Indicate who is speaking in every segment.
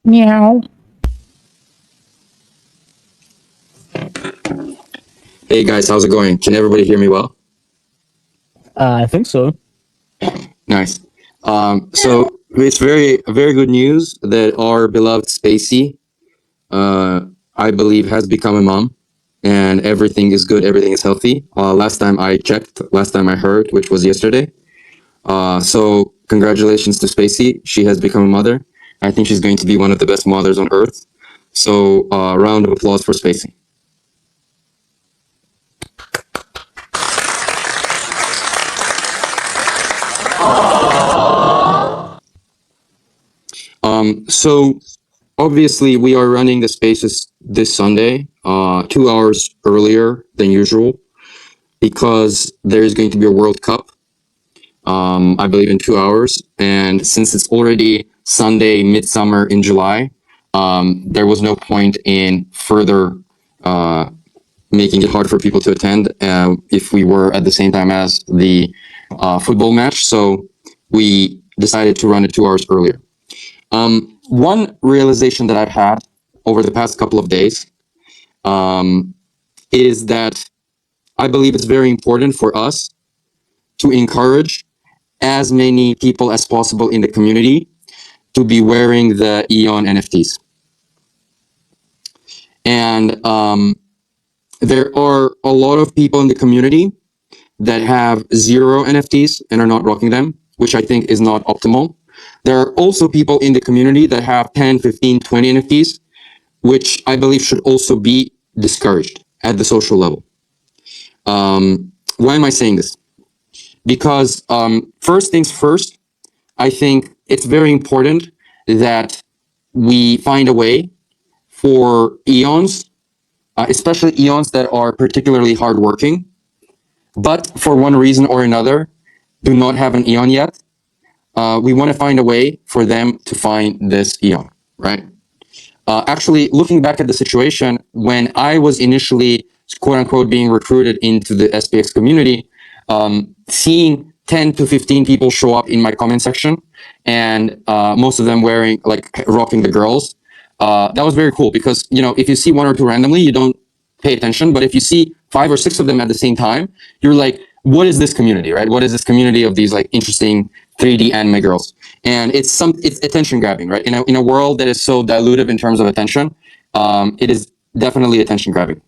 Speaker 1: Meow.
Speaker 2: Hey guys, how's it going? Can everybody hear me well?
Speaker 1: I think so.
Speaker 2: Nice. So it's very good news that our beloved Spacey, I believe, has become a mom, and everything is good. Everything is healthy. Last time I checked, last time I heard, which was yesterday. So congratulations to Spacey. She has become a mother. I think she's going to be one of the best mothers on earth. So round of applause for Spacey. So obviously we are running the spaces this Sunday, 2 hours earlier than usual, because there is going to be a World Cup, I believe in 2 hours. And since it's already Sunday, midsummer in July, there was no point in further making it hard for people to attend if we were at the same time as the football match. So we decided to run it 2 hours earlier. One realization that I've had over the past couple of days is that I believe it's very important for us to encourage as many people as possible in the community to be wearing the Aeon NFTs. And there are a lot of people in the community that have 0 NFTs and are not rocking them, which I think is not optimal. There are also people in the community that have 10, 15, 20 NFTs, which I believe should also be discouraged at the social level. Why am I saying this? Because first things first, I think it's very important that we find a way for Aeons, especially Aeons that are particularly hardworking, but for one reason or another, do not have an Aeon yet. We want to find a way for them to find this Aeon, right? Actually, looking back at the situation, when I was initially, quote unquote, being recruited into the SPX community, seeing 10 to 15 people show up in my comment section, and most of them wearing, like, rocking the girls, that was very cool because, you know, if you see 1 or 2 randomly, you don't pay attention. But if you see 5 or 6 of them at the same time, you're like, what is this community, right? What is this community of these, like, interesting 3D anime girls? And it's attention grabbing, right? In a world that is so dilutive in terms of attention, it is definitely attention grabbing.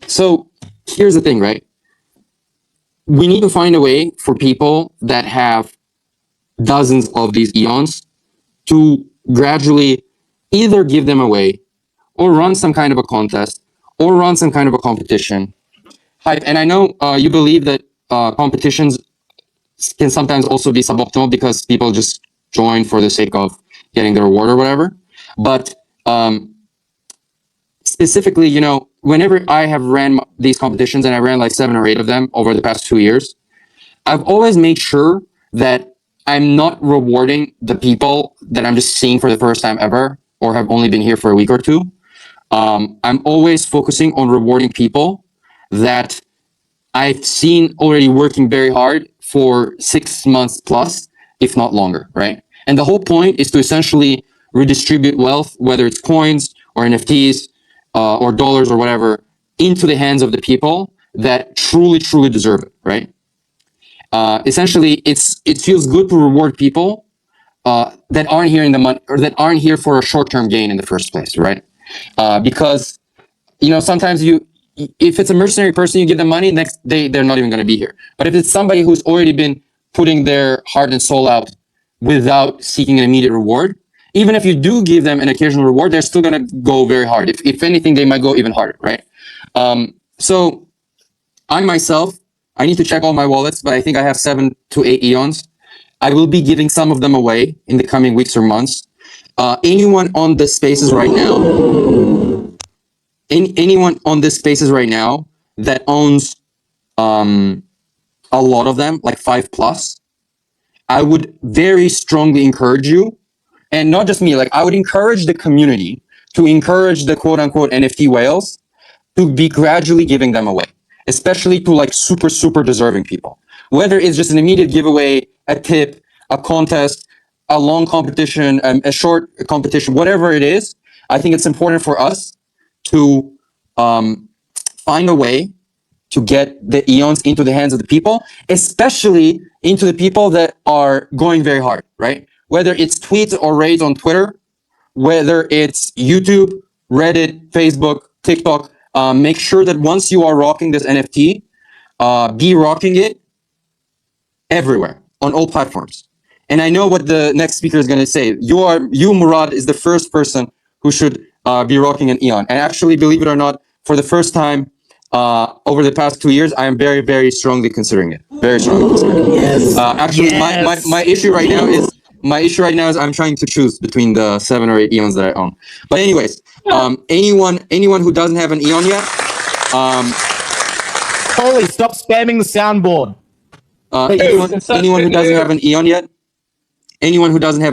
Speaker 2: So here's the thing, right? We need to find a way for people that have dozens of these Aeons to gradually either give them away or run some kind of a contest or run some kind of a competition. And I know you believe that competitions can sometimes also be suboptimal because people just join for the sake of getting the reward or whatever. But specifically, you know, whenever I have ran these competitions, and I ran like 7 or 8 of them over the past 2 years, I've always made sure that I'm not rewarding the people that I'm just seeing for the first time ever or have only been here for a week or 2. I'm always focusing on rewarding people that I've seen already working very hard for 6 months plus, if not longer, right? And the whole point is to essentially redistribute wealth, whether it's coins or NFTs or dollars or whatever, into the hands of the people that truly deserve it, right? Essentially, it feels good to reward people that aren't here in the money, or that aren't here for a short-term gain in the first place, right? Because, you know, sometimes if it's a mercenary person, you give them money, next day they're not even going to be here. But if it's somebody who's already been putting their heart and soul out without seeking an immediate reward, even if you do give them an occasional reward, they're still going to go very hard. If anything, they might go even harder, right? So I myself, I need to check all my wallets, but I think I have 7 to 8 Aeons. I will be giving some of them away in the coming weeks or months. Anyone on the spaces right now, anyone on this spaces right now that owns a lot of them, like 5 plus, I would very strongly encourage you, and not just me, like I would encourage the community to encourage the quote unquote NFT whales to be gradually giving them away, especially to like super deserving people. Whether it's just an immediate giveaway, a tip, a contest, a long competition, a short competition, whatever it is, I think it's important for us to find a way to get the Aeons into the hands of the people, especially into the people that are going very hard, right? Whether it's tweets or raids on Twitter, whether it's YouTube, Reddit, Facebook, TikTok, make sure that once you are rocking this NFT, be rocking it everywhere on all platforms. And I know what the next speaker is going to say. You, Murad, is the first person who should be rocking an Aeon. And actually, believe it or not, for the first time over the past 2 years, I am very, very strongly considering it. Very strongly considering it.
Speaker 1: Yes.
Speaker 2: Actually, my issue right now is I'm trying to choose between the 7 or 8 Aeons that I own. But anyways, anyone who doesn't have an Aeon yet,
Speaker 3: Holy, stop spamming the soundboard.
Speaker 2: anyone who doesn't have an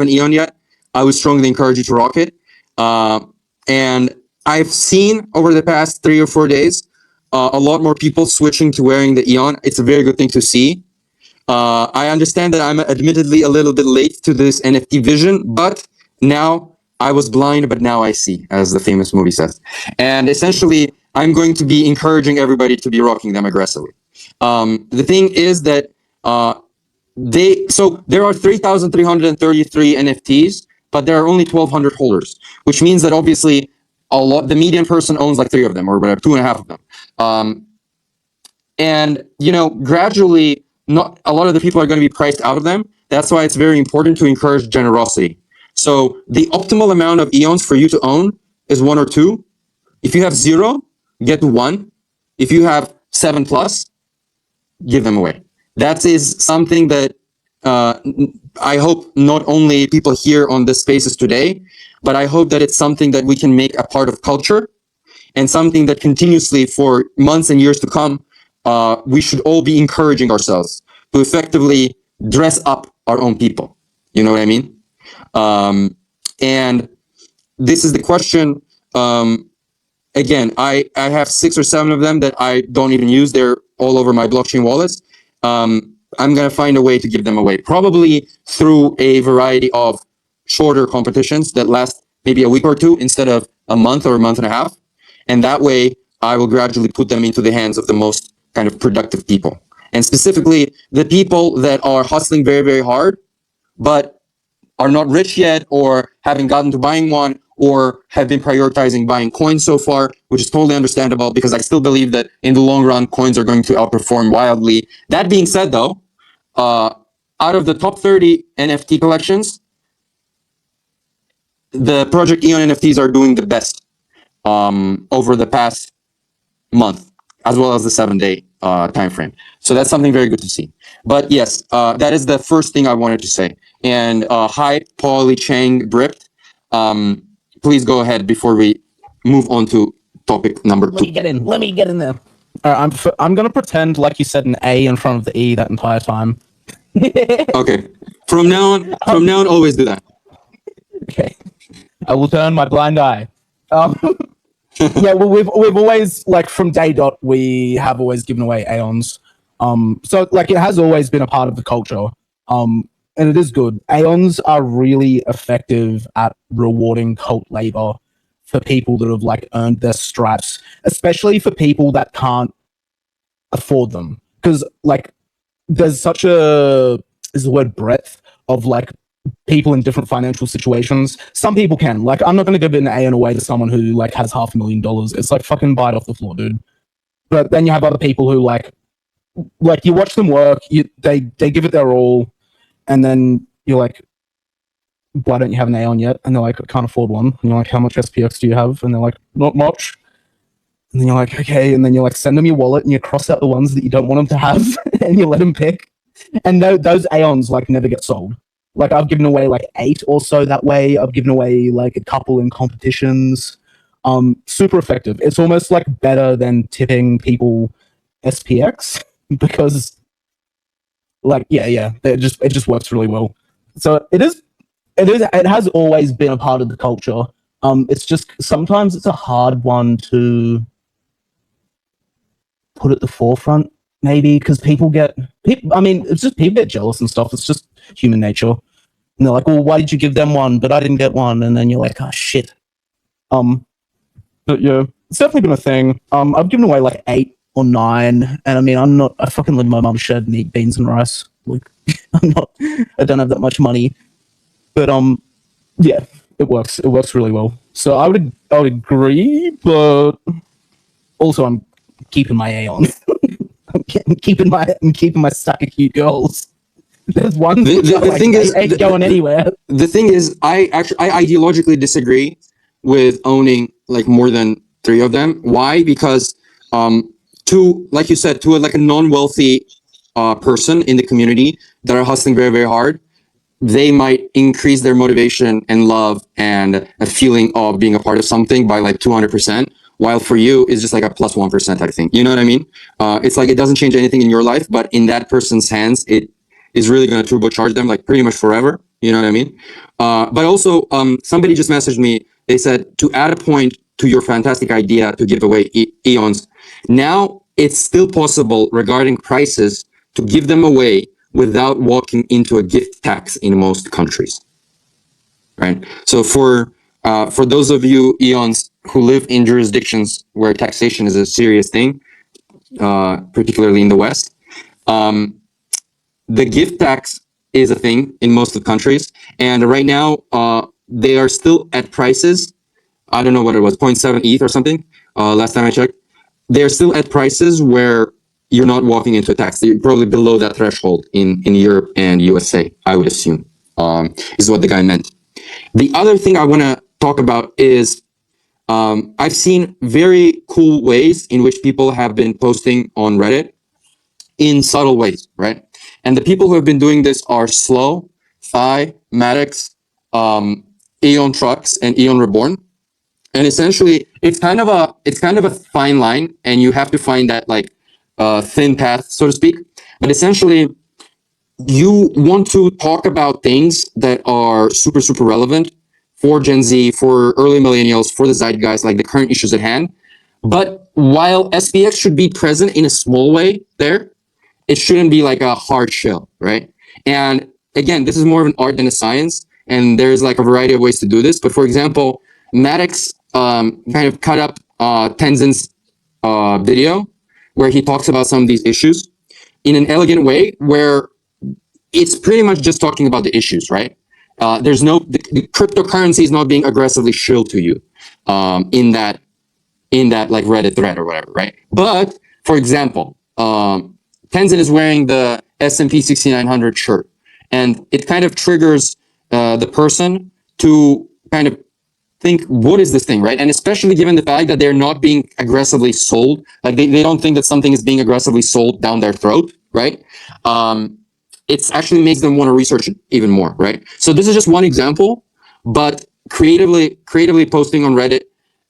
Speaker 2: Aeon yet, I would strongly encourage you to rock it. And I've seen over the past 3 or 4 days a lot more people switching to wearing the Aeon. It's a very good thing to see. I understand that I'm admittedly a little bit late to this NFT vision, but now I was blind, but now I see, as the famous movie says. And essentially, I'm going to be encouraging everybody to be rocking them aggressively. The thing is that there are 3,333 NFTs, but there are only 1,200 holders, which means that obviously the median person owns like 3 of them or whatever, 2.5 of them. And gradually, not a lot of the people are going to be priced out of them. That's why it's very important to encourage generosity. So the optimal amount of Aeons for you to own is 1 or 2. If you have 0, get 1. If you have 7 plus, give them away. That is something that I hope not only people here on the spaces today, but I hope that it's something that we can make a part of culture and something that continuously for months and years to come, we should all be encouraging ourselves to effectively dress up our own people. You know what I mean? And this is the question. Again, I have 6 or 7 of them that I don't even use. They're all over my blockchain wallets. I'm going to find a way to give them away, probably through a variety of shorter competitions that last maybe a week or 2 instead of a month or a month and a half. And that way, I will gradually put them into the hands of the most kind of productive people. And specifically, the people that are hustling very, very hard, but are not rich yet or haven't gotten to buying one or have been prioritizing buying coins so far, which is totally understandable because I still believe that in the long run, coins are going to outperform wildly. That being said, though, out of the top 30 NFT collections, the Project Aeon NFTs are doing the best over the past month, as well as the 7-day time frame. So that's something very good to see. But yes, that is the first thing I wanted to say. And hi, Paulie Chang Bript. Please go ahead before we move on to topic number 2.
Speaker 3: Let me get in there. All right, I'm gonna pretend like you said an A in front of the E that entire time.
Speaker 2: Okay. From now on, always do that.
Speaker 3: Okay. I will turn my blind eye. Yeah, well, we've always, like, from day dot, we have always given away Aeons. So, like, it has always been a part of the culture. And it is good. Aeons are really effective at rewarding cult labor for people that have, like, earned their stripes, especially for people that can't afford them. Because, like, there's such is the word breadth of, like, people in different financial situations. Some people can. Like, I'm not going to give an Aeon away to someone who, like, has $500,000. It's like, fucking buy it off the floor, dude. But then you have other people who, like you watch them work, they give it their all, and then you're like, why don't you have an Aeon yet? And they're like, I can't afford one. And you're like, how much SPX do you have? And they're like, not much. And then you're like, okay. And then you like send them your wallet and you cross out the ones that you don't want them to have and you let them pick. And those Aeons like never get sold. Like I've given away like 8 or so that way. I've given away like a couple in competitions. Super effective. It's almost like better than tipping people SPX because like, yeah, it just works really well. So it has always been a part of the culture. It's just sometimes it's a hard one to put at the forefront, maybe because people get jealous and stuff. It's just human nature. And they're like, well, why did you give them one, but I didn't get one? And then you're like, oh shit. But yeah, it's definitely been a thing. I've given away like 8 or 9, and I mean, I fucking live in my mum's shed and eat beans and rice. Like, I don't have that much money, but yeah, it works. It works really well. So I would agree, but also I'm keeping my Aeon. I'm keeping my stack of cute girls. There's one
Speaker 2: The thing is,
Speaker 3: ain't going anywhere.
Speaker 2: The thing is, I ideologically disagree with owning like more than 3 of them. Why? Because to, like you said, to like a non-wealthy person in the community that are hustling very, very hard, they might increase their motivation and love and a feeling of being a part of something by like 200%. While for you, it's just like a plus 1% type of thing. You know what I mean? It's like it doesn't change anything in your life, but in that person's hands, it is really going to turbocharge them like pretty much forever. You know what I mean? But also, somebody just messaged me. They said to add a point to your fantastic idea to give away Aeons. Now it's still possible regarding prices to give them away without walking into a gift tax in most countries. Right? So for those of you Aeons who live in jurisdictions where taxation is a serious thing, particularly in the West, the gift tax is a thing in most of the countries, and right now they are still at prices. I don't know what it was, 0.7 ETH or something. Last time I checked, they're still at prices where you're not walking into a tax. You're probably below that threshold in Europe and USA, I would assume, is what the guy meant. The other thing I want to talk about is I've seen very cool ways in which people have been posting on Reddit in subtle ways, right? And the people who have been doing this are Slow, Thigh, Maddox, Aeon Trucks, and Aeon Reborn. And essentially, it's kind of a fine line, and you have to find that like thin path, so to speak. But essentially, you want to talk about things that are super, super relevant for Gen Z, for early millennials, for the zeitgeist, like the current issues at hand. But while SPX should be present in a small way there, it shouldn't be like a hard shell, right? And again, this is more of an art than a science, and there's like a variety of ways to do this. But for example, Maddox kind of cut up Tenzin's video where he talks about some of these issues in an elegant way where it's pretty much just talking about the issues, right? There's no, the cryptocurrency is not being aggressively shilled to you in that like Reddit thread or whatever, right? But for example, Tenzin is wearing the SPX6900 shirt, and it kind of triggers the person to kind of think, what is this thing, right? And especially given the fact that they're not being aggressively sold, like they don't think that something is being aggressively sold down their throat, right? It actually makes them want to research it even more, right? So this is just one example, but creatively posting on Reddit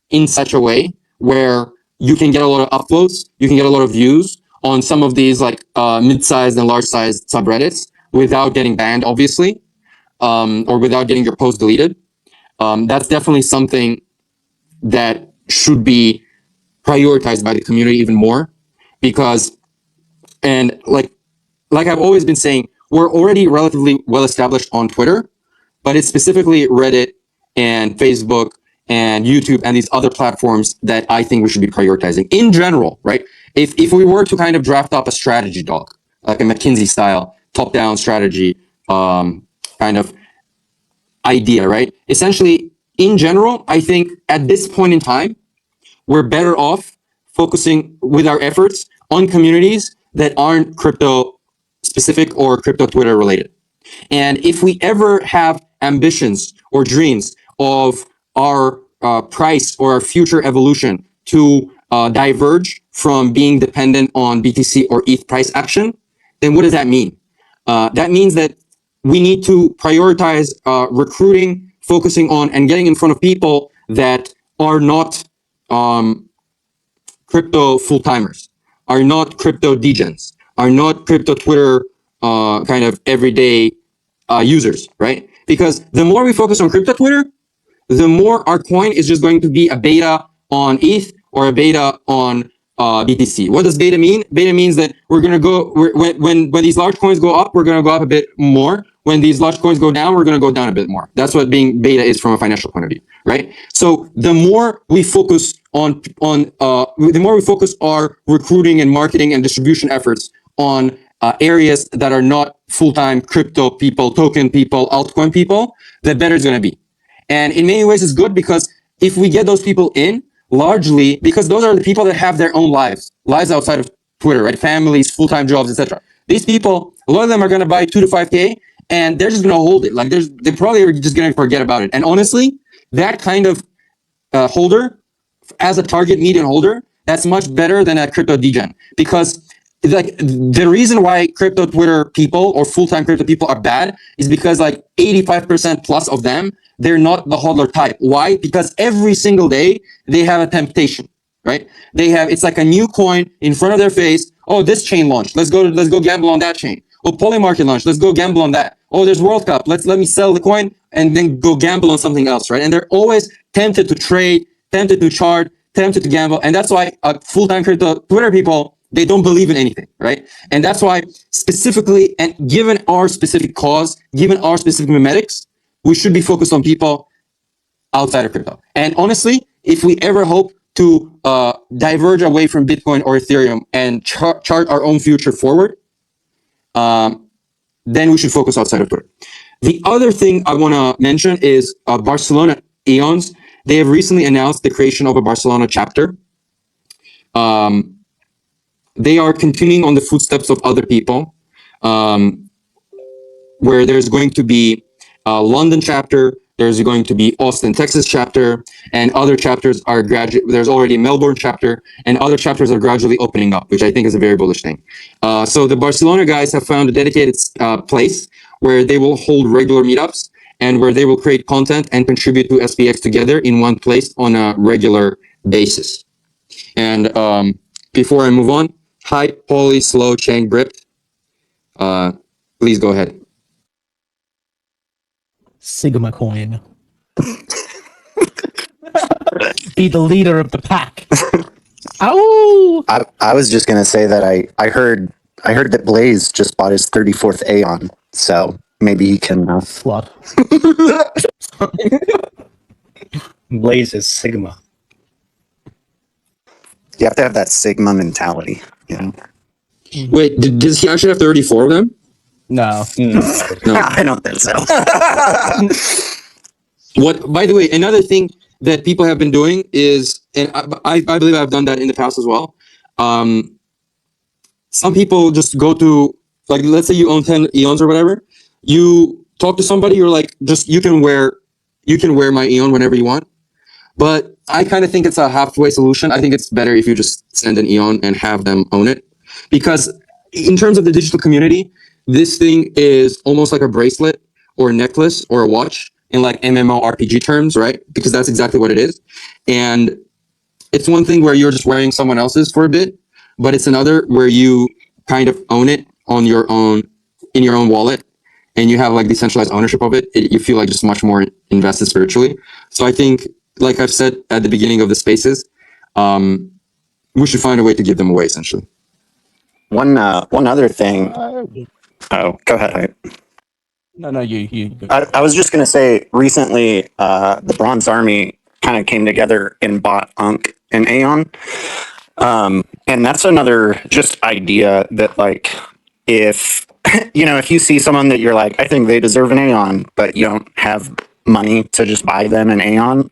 Speaker 2: in such a way where you can get a lot of upvotes, you can get a lot of views on some of these like mid-sized and large-sized subreddits without getting banned, obviously, or without getting your post deleted. That's definitely something that should be prioritized by the community even more, because, and like I've always been saying, we're already relatively well established on Twitter, but it's specifically Reddit and Facebook and YouTube and these other platforms that I think we should be prioritizing in general, right? If we were to kind of draft up a strategy doc, like a McKinsey style top-down strategy kind of idea, right? Essentially, in general, I think at this point in time, we're better off focusing with our efforts on communities that aren't crypto specific or crypto Twitter related. And if we ever have ambitions or dreams of our price or our future evolution to diverge from being dependent on BTC or ETH price action, then what does that mean? That means that we need to prioritize recruiting, focusing on, and getting in front of people that are not crypto full-timers, are not crypto degens, are not crypto Twitter kind of everyday users, right? Because the more we focus on crypto Twitter, the more our coin is just going to be a beta on ETH or a beta on BTC. What does beta mean? Beta means that we're gonna go when these large coins go up, we're gonna go up a bit more. When these large coins go down, we're gonna go down a bit more. That's what being beta is from a financial point of view, right? So the more we focus the more we focus our recruiting and marketing and distribution efforts on areas that are not full-time crypto people, token people, altcoin people, the better it's gonna be. And in many ways, it's good because if we get those people in, largely because those are the people that have their own lives outside of Twitter, right? Families, full-time jobs, etc. These people, a lot of them are going to buy 2 to 5K and they're just going to hold it. Like they probably are just going to forget about it. And honestly, that kind of holder as a target median holder, that's much better than a crypto degen, because like the reason why crypto Twitter people or full-time crypto people are bad is because like 85% plus of them, they're not the hodler type. Why? Because every single day they have a temptation, right? It's like a new coin in front of their face. Oh, this chain launched. Let's go gamble on that chain. Oh, Polymarket launched. Let's go gamble on that. Oh, there's World Cup. Let me sell the coin and then go gamble on something else, right? And they're always tempted to trade, tempted to chart, tempted to gamble. And that's why full-time crypto Twitter people, they don't believe in anything, right? And that's why specifically, and given our specific cause, given our specific memetics, we should be focused on people outside of crypto. And honestly, if we ever hope to diverge away from Bitcoin or Ethereum and chart our own future forward, then we should focus outside of Twitter. The other thing I want to mention is Barcelona Aeons. They have recently announced the creation of a Barcelona chapter. They are continuing on the footsteps of other people, where there's going to be a London chapter, there's going to be Austin, Texas chapter, and other chapters are there's already a Melbourne chapter, and other chapters are gradually opening up, which I think is a very bullish thing. So the Barcelona guys have found a dedicated place where they will hold regular meetups and where they will create content and contribute to SPX together in one place on a regular basis. And before I move on, hi, Poly, Slow, Chang, Bript. Please go ahead.
Speaker 3: Sigma coin. Be the leader of the pack. Ow!
Speaker 4: I was just gonna say that I heard that Blaze just bought his 34th Aeon, so maybe he can.
Speaker 3: Slut.
Speaker 5: Blaze is Sigma.
Speaker 4: You have to have that Sigma mentality. Yeah.
Speaker 2: Wait, does he actually have 34 of them?
Speaker 3: No.
Speaker 2: No.
Speaker 4: I don't think so.
Speaker 2: What? By the way, another thing that people have been doing is, and I believe I've done that in the past as well. Some people just go to, like, let's say you own 10 Aeons or whatever. You talk to somebody, you're like, you can wear my Aeon whenever you want. But I kind of think it's a halfway solution. I think it's better if you just send an Aeon and have them own it, because in terms of the digital community, this thing is almost like a bracelet or a necklace or a watch in like MMORPG terms, right? Because that's exactly what it is. And it's one thing where you're just wearing someone else's for a bit, but it's another where you kind of own it on your own, in your own wallet, and you have like decentralized ownership of it. You feel like just much more invested spiritually. So I think, like I've said at the beginning of the spaces, we should find a way to give them away, essentially.
Speaker 4: One other thing. Oh, go ahead.
Speaker 3: No, you.
Speaker 4: I was just gonna say, recently, the Bronze Army kind of came together and bought Unk and Aeon, and that's another just idea that, like, if if you see someone that you're like, I think they deserve an Aeon, but you don't have money to just buy them an Aeon,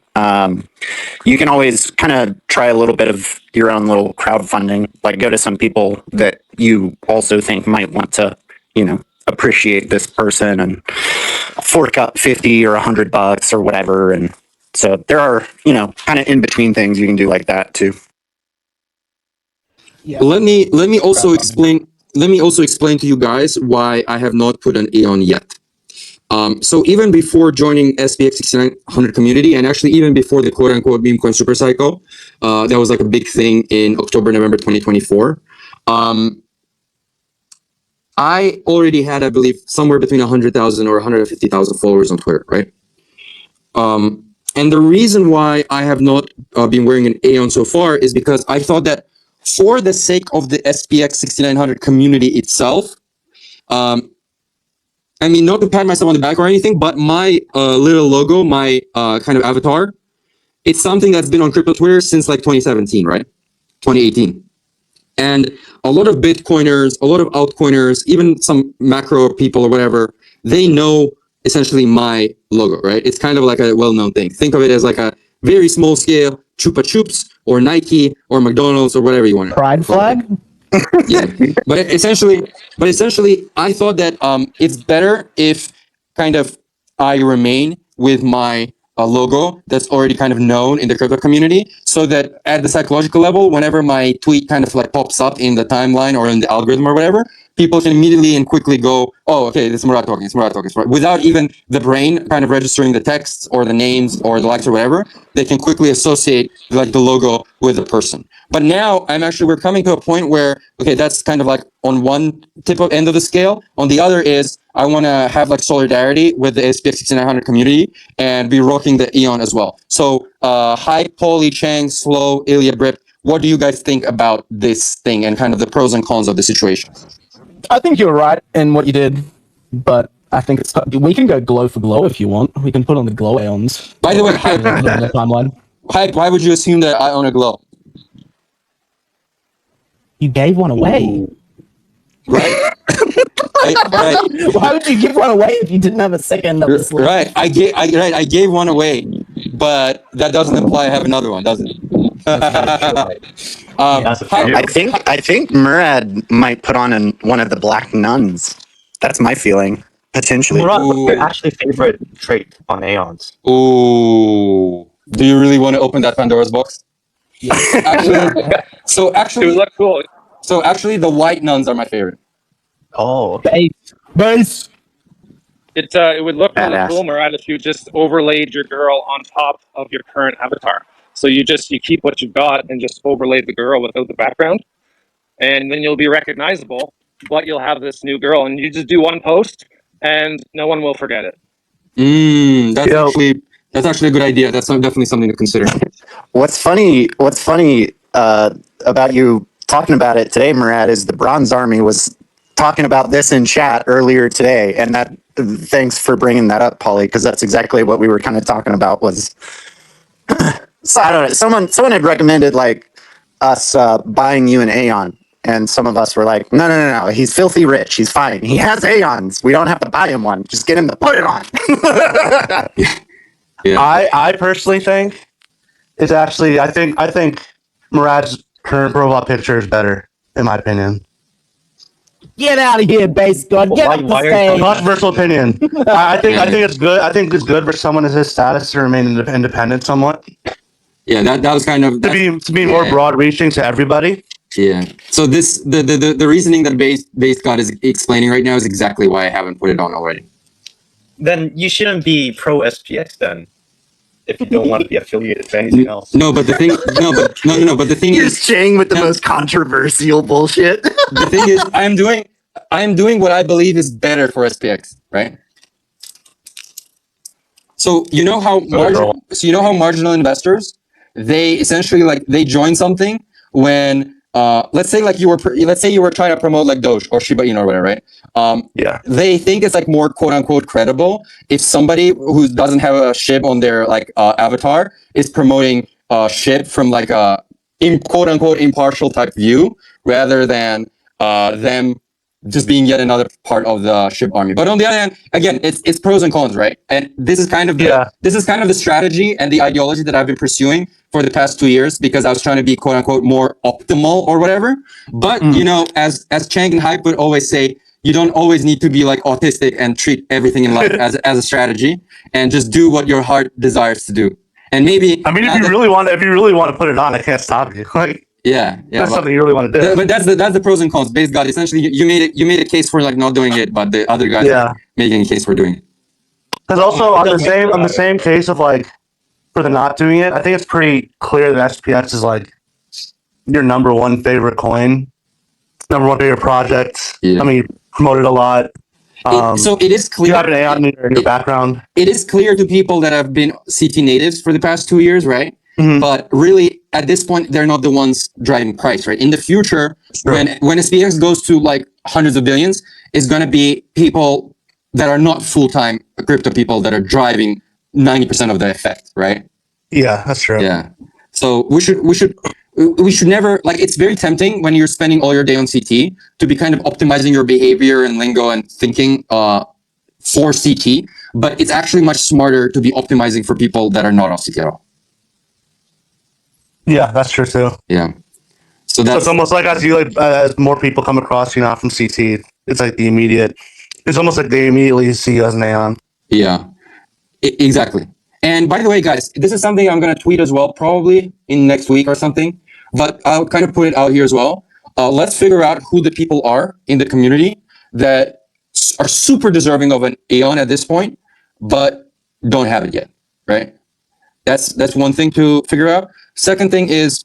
Speaker 4: you can always kind of try a little bit of your own little crowdfunding, like go to some people that you also think might want to, appreciate this person and fork up 50 or $100 or whatever. And so there are, kind of in between things you can do like that too.
Speaker 3: Yeah.
Speaker 2: Let me also explain to you guys why I have not put an Aeon yet. So even before joining SPX6900 community, and actually even before the quote-unquote meme coin super cycle, that was like a big thing in October, November 2024. I already had, I believe, somewhere between 100,000 or 150,000 followers on Twitter, right? And the reason why I have not been wearing an Aeon so far is because I thought that for the sake of the SPX6900 community itself, I mean, not to pat myself on the back or anything, but my little logo, my kind of avatar, it's something that's been on crypto Twitter since like 2017, right? 2018. And a lot of Bitcoiners, a lot of altcoiners, even some macro people or whatever, they know essentially my logo, right? It's kind of like a well-known thing. Think of it as like a very small scale Chupa Chups or Nike or McDonald's or whatever you want.
Speaker 3: Pride flag?
Speaker 2: Yeah, but essentially, I thought that it's better if kind of I remain with my logo that's already kind of known in the crypto community, so that at the psychological level, whenever my tweet kind of like pops up in the timeline or in the algorithm or whatever, people can immediately and quickly go, oh, okay, this is Murat talking, it's Murat talking, without even the brain kind of registering the texts or the names or the likes or whatever. They can quickly associate like the logo with the person. But now we're coming to a point where, okay, that's kind of like on one tip of end of the scale. On the other is I want to have like solidarity with the SPX6900 community and be rocking the Aeon as well. So, hi, Paulie, Chang, Slow, Ilya, Brip. What do you guys think about this thing and kind of the pros and cons of the situation?
Speaker 3: I think you're right in what you did, but I think we can go glow for glow if you want. We can put on the glow Aeons.
Speaker 2: By the way,
Speaker 3: on the timeline.
Speaker 2: Hype, why would you assume that I own a glow?
Speaker 3: You gave one away.
Speaker 2: Right? Right.
Speaker 3: Why would you give one away if you didn't have a second of the slip?
Speaker 2: Right. I gave one away, but that doesn't imply I have another one, does it?
Speaker 4: I think Murad might put on one of the black nuns. That's my feeling, potentially.
Speaker 5: Murat, what's your actually favorite trait on Aeons?
Speaker 2: Ooh. Do you really want to open that Pandora's box?
Speaker 6: It would look cool.
Speaker 2: So actually, the white nuns are my favorite.
Speaker 5: Oh, okay.
Speaker 3: Base.
Speaker 6: It would look really
Speaker 4: Badass.
Speaker 6: cool, Murat, if you just overlaid your girl on top of your current avatar. So you keep what you've got and just overlay the girl without the background, and then you'll be recognizable. But you'll have this new girl, and you just do one post, and no one will forget it.
Speaker 2: That's actually a good idea. That's definitely something to consider.
Speaker 4: What's funny about you talking about it today, Murad, is the Bronze Army was talking about this in chat earlier today, and that. Thanks for bringing that up, Paulie, because that's exactly what we were kind of talking about. Was so I don't know. Someone had recommended like us buying you an Aeon, and some of us were like, no. He's filthy rich. He's fine. He has Aeons. We don't have to buy him one. Just get him to put it on.
Speaker 2: Yeah.
Speaker 7: I personally think it's actually I think Murad's current profile picture is better, in my opinion.
Speaker 3: Get out of here, base god. Get off the stage.
Speaker 7: Controversial opinion. I think it's good. I think it's good for someone in his status to remain independent somewhat.
Speaker 2: Yeah, that was kind of
Speaker 7: to be more broad reaching to everybody.
Speaker 2: Yeah. So the reasoning that base god is explaining right now is exactly why I haven't put it on already.
Speaker 5: Then you shouldn't be pro SPX then, if you don't want to be affiliated with anything else.
Speaker 2: No, but the thing, but the thing
Speaker 4: Here's
Speaker 2: is,
Speaker 4: Chang with the most controversial bullshit.
Speaker 2: the thing is, I am doing what I believe is better for SPX, right? So you know how marginal investors, they essentially they join something when let's say you were trying to promote like Doge or Shiba Inu or whatever, right?
Speaker 7: Yeah.
Speaker 2: They think it's like more quote unquote credible if somebody who doesn't have a SHIB on their avatar is promoting SHIB from like a quote unquote impartial type view rather than them just being yet another part of the SHIB army. But on the other hand, again, it's pros and cons, right? And this is kind of the strategy and the ideology that I've been pursuing for the past 2 years because I was trying to be quote unquote more optimal or whatever. But you know, as Chang and Hype would always say, you don't always need to be like autistic and treat everything in life as a strategy and just do what your heart desires to do. And maybe
Speaker 7: I mean, if you really want to put it on, I can't stop you. That's something you really want to do.
Speaker 2: But that's the pros and cons. Base God, essentially, you made a case for like not doing it, but the other guys are making a case for doing it.
Speaker 7: Because also on the same case of like for the not doing it, I think it's pretty clear that SPX is like your number one favorite coin, number one favorite project.
Speaker 2: Yeah.
Speaker 7: I mean, you promote it a lot.
Speaker 2: So it is clear.
Speaker 7: You have an Aeon in your background.
Speaker 2: It is clear to people that have been CT natives for the past 2 years, right?
Speaker 7: Mhm.
Speaker 2: But really, at this point, they're not the ones driving price, right? In the future,
Speaker 7: Sure.
Speaker 2: when SPX goes to like hundreds of billions, it's going to be people that are not full-time crypto people that are driving 90% of the effect, right?
Speaker 7: Yeah, that's true.
Speaker 2: Yeah. So we should never, like, it's very tempting when you're spending all your day on CT to be kind of optimizing your behavior and lingo and thinking for CT, but it's actually much smarter to be optimizing for people that are not on CT at all.
Speaker 7: Yeah, that's true too.
Speaker 2: Yeah. So
Speaker 7: So
Speaker 2: that's
Speaker 7: it's almost like as more people come across you now from CT, it's like it's almost like they immediately see you as an Aeon.
Speaker 2: yeah, exactly. And by the way, guys, this is something I'm going to tweet as well, probably in next week or something, but I'll kind of put it out here as well. Let's figure out who the people are in the community that are super deserving of an Aeon at this point, but don't have it yet, right? That's one thing to figure out. Second thing is,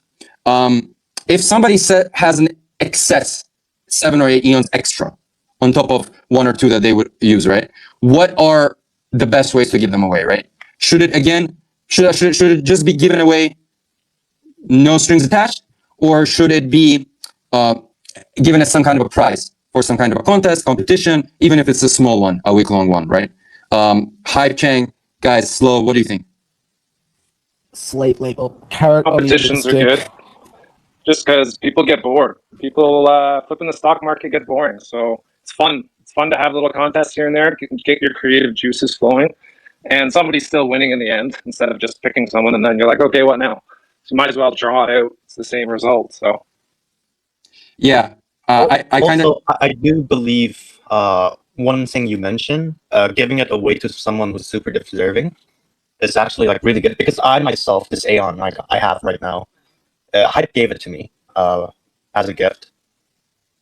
Speaker 2: if somebody has an excess 7 or 8 Aeons extra on top of 1 or 2 that they would use, right? What are the best ways to give them away, right? Should it just be given away, no strings attached, or should it be given as some kind of a prize for some kind of a contest, competition, even if it's a small one, a week-long one, right? Hype Chang, guys, Slow, what do you think?
Speaker 3: Slate label. Carrot on the
Speaker 6: Competitions are
Speaker 3: stick.
Speaker 6: good. Just because people get bored. People flipping the stock market get boring. So it's fun. It's fun to have little contests here and there, get your creative juices flowing, and somebody's still winning in the end instead of just picking someone and then you're like, okay, what now? So you might as well draw it out. It's the same result. So
Speaker 2: Yeah, I kind of,
Speaker 5: Also, I do believe one thing you mentioned, giving it away to someone who's super deserving, is actually like really good because I myself, this Aeon like I have right now, Hype gave it to me as a gift,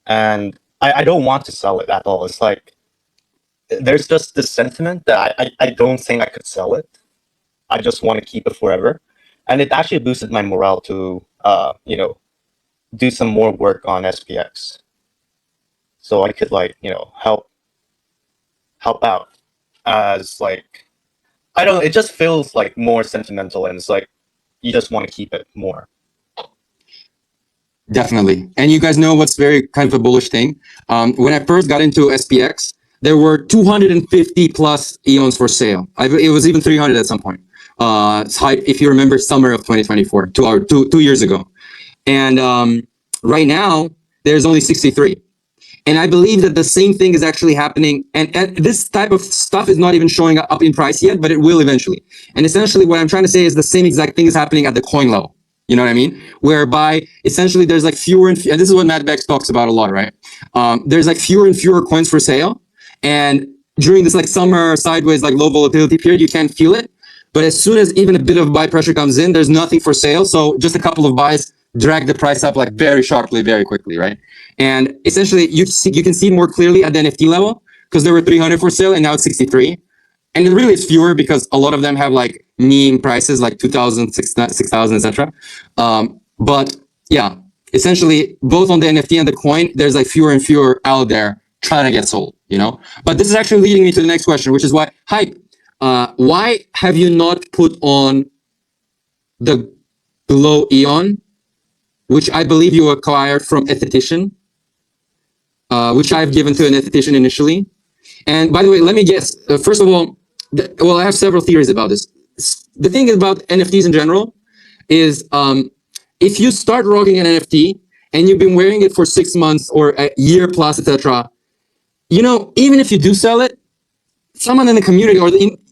Speaker 5: and I don't want to sell it at all. It's like there's just this sentiment that I don't think I could sell it. I just want to keep it forever, and it actually boosted my morale to do some more work on SPX, so I could help out as like I don't know, it just feels like more sentimental and it's like you just want to keep it more.
Speaker 2: definitely. And you guys know what's very kind of a bullish thing? When I first got into SPX, there were 250 plus Aeons for sale. It was even 300 at some point. It's high, if you remember, summer of 2024, 2 years ago. And right now, there's only 63. And I believe that the same thing is actually happening. And this type of stuff is not even showing up in price yet, but it will eventually. And essentially what I'm trying to say is the same exact thing is happening at the coin level. You know what I mean? Whereby essentially there's like fewer and this is what Matt Bex talks about a lot, right? There's like fewer and fewer coins for sale. And during this like summer sideways, like low volatility period, you can't feel it. But as soon as even a bit of buy pressure comes in, there's nothing for sale. So just a couple of buys drag the price up like very sharply, very quickly, right? And essentially you can see more clearly at the NFT level because there were 300 for sale and now it's 63. And it really is fewer because a lot of them have like meme prices like 2,000, 6,000, etc. But yeah, essentially both on the NFT and the coin, there's like fewer and fewer out there trying to get sold, you know? But this is actually leading me to the next question, which is why have you not put on the Glow Aeon, which I believe you acquired from Esthetician, which I've given to an Esthetician initially? And by the way, let me guess. First of all, I have several theories about this. The thing about NFTs in general is if you start rocking an NFT and you've been wearing it for 6 months or a year plus, etc., you know, even if you do sell it, someone in the community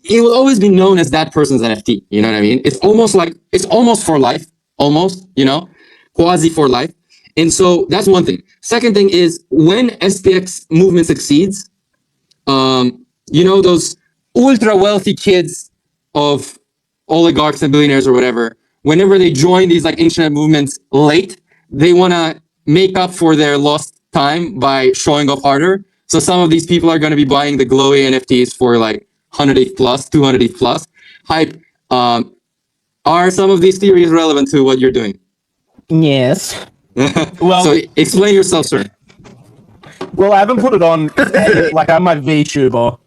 Speaker 2: it will always be known as that person's NFT. You know what I mean? It's almost for life, almost, you know, quasi for life. And so that's one thing. Second thing is when SPX movement succeeds, you know, those ultra wealthy kids of oligarchs and billionaires or whatever, whenever they join these like internet movements late, they want to make up for their lost time by showing off harder. So some of these people are going to be buying the glowy NFTs for like 100 ETH plus, 200 ETH plus. Hype, are some of these theories relevant to what you're doing?
Speaker 3: Yes. Well,
Speaker 2: so explain yourself, sir.
Speaker 3: Well, I haven't put it on like I'm my VTuber.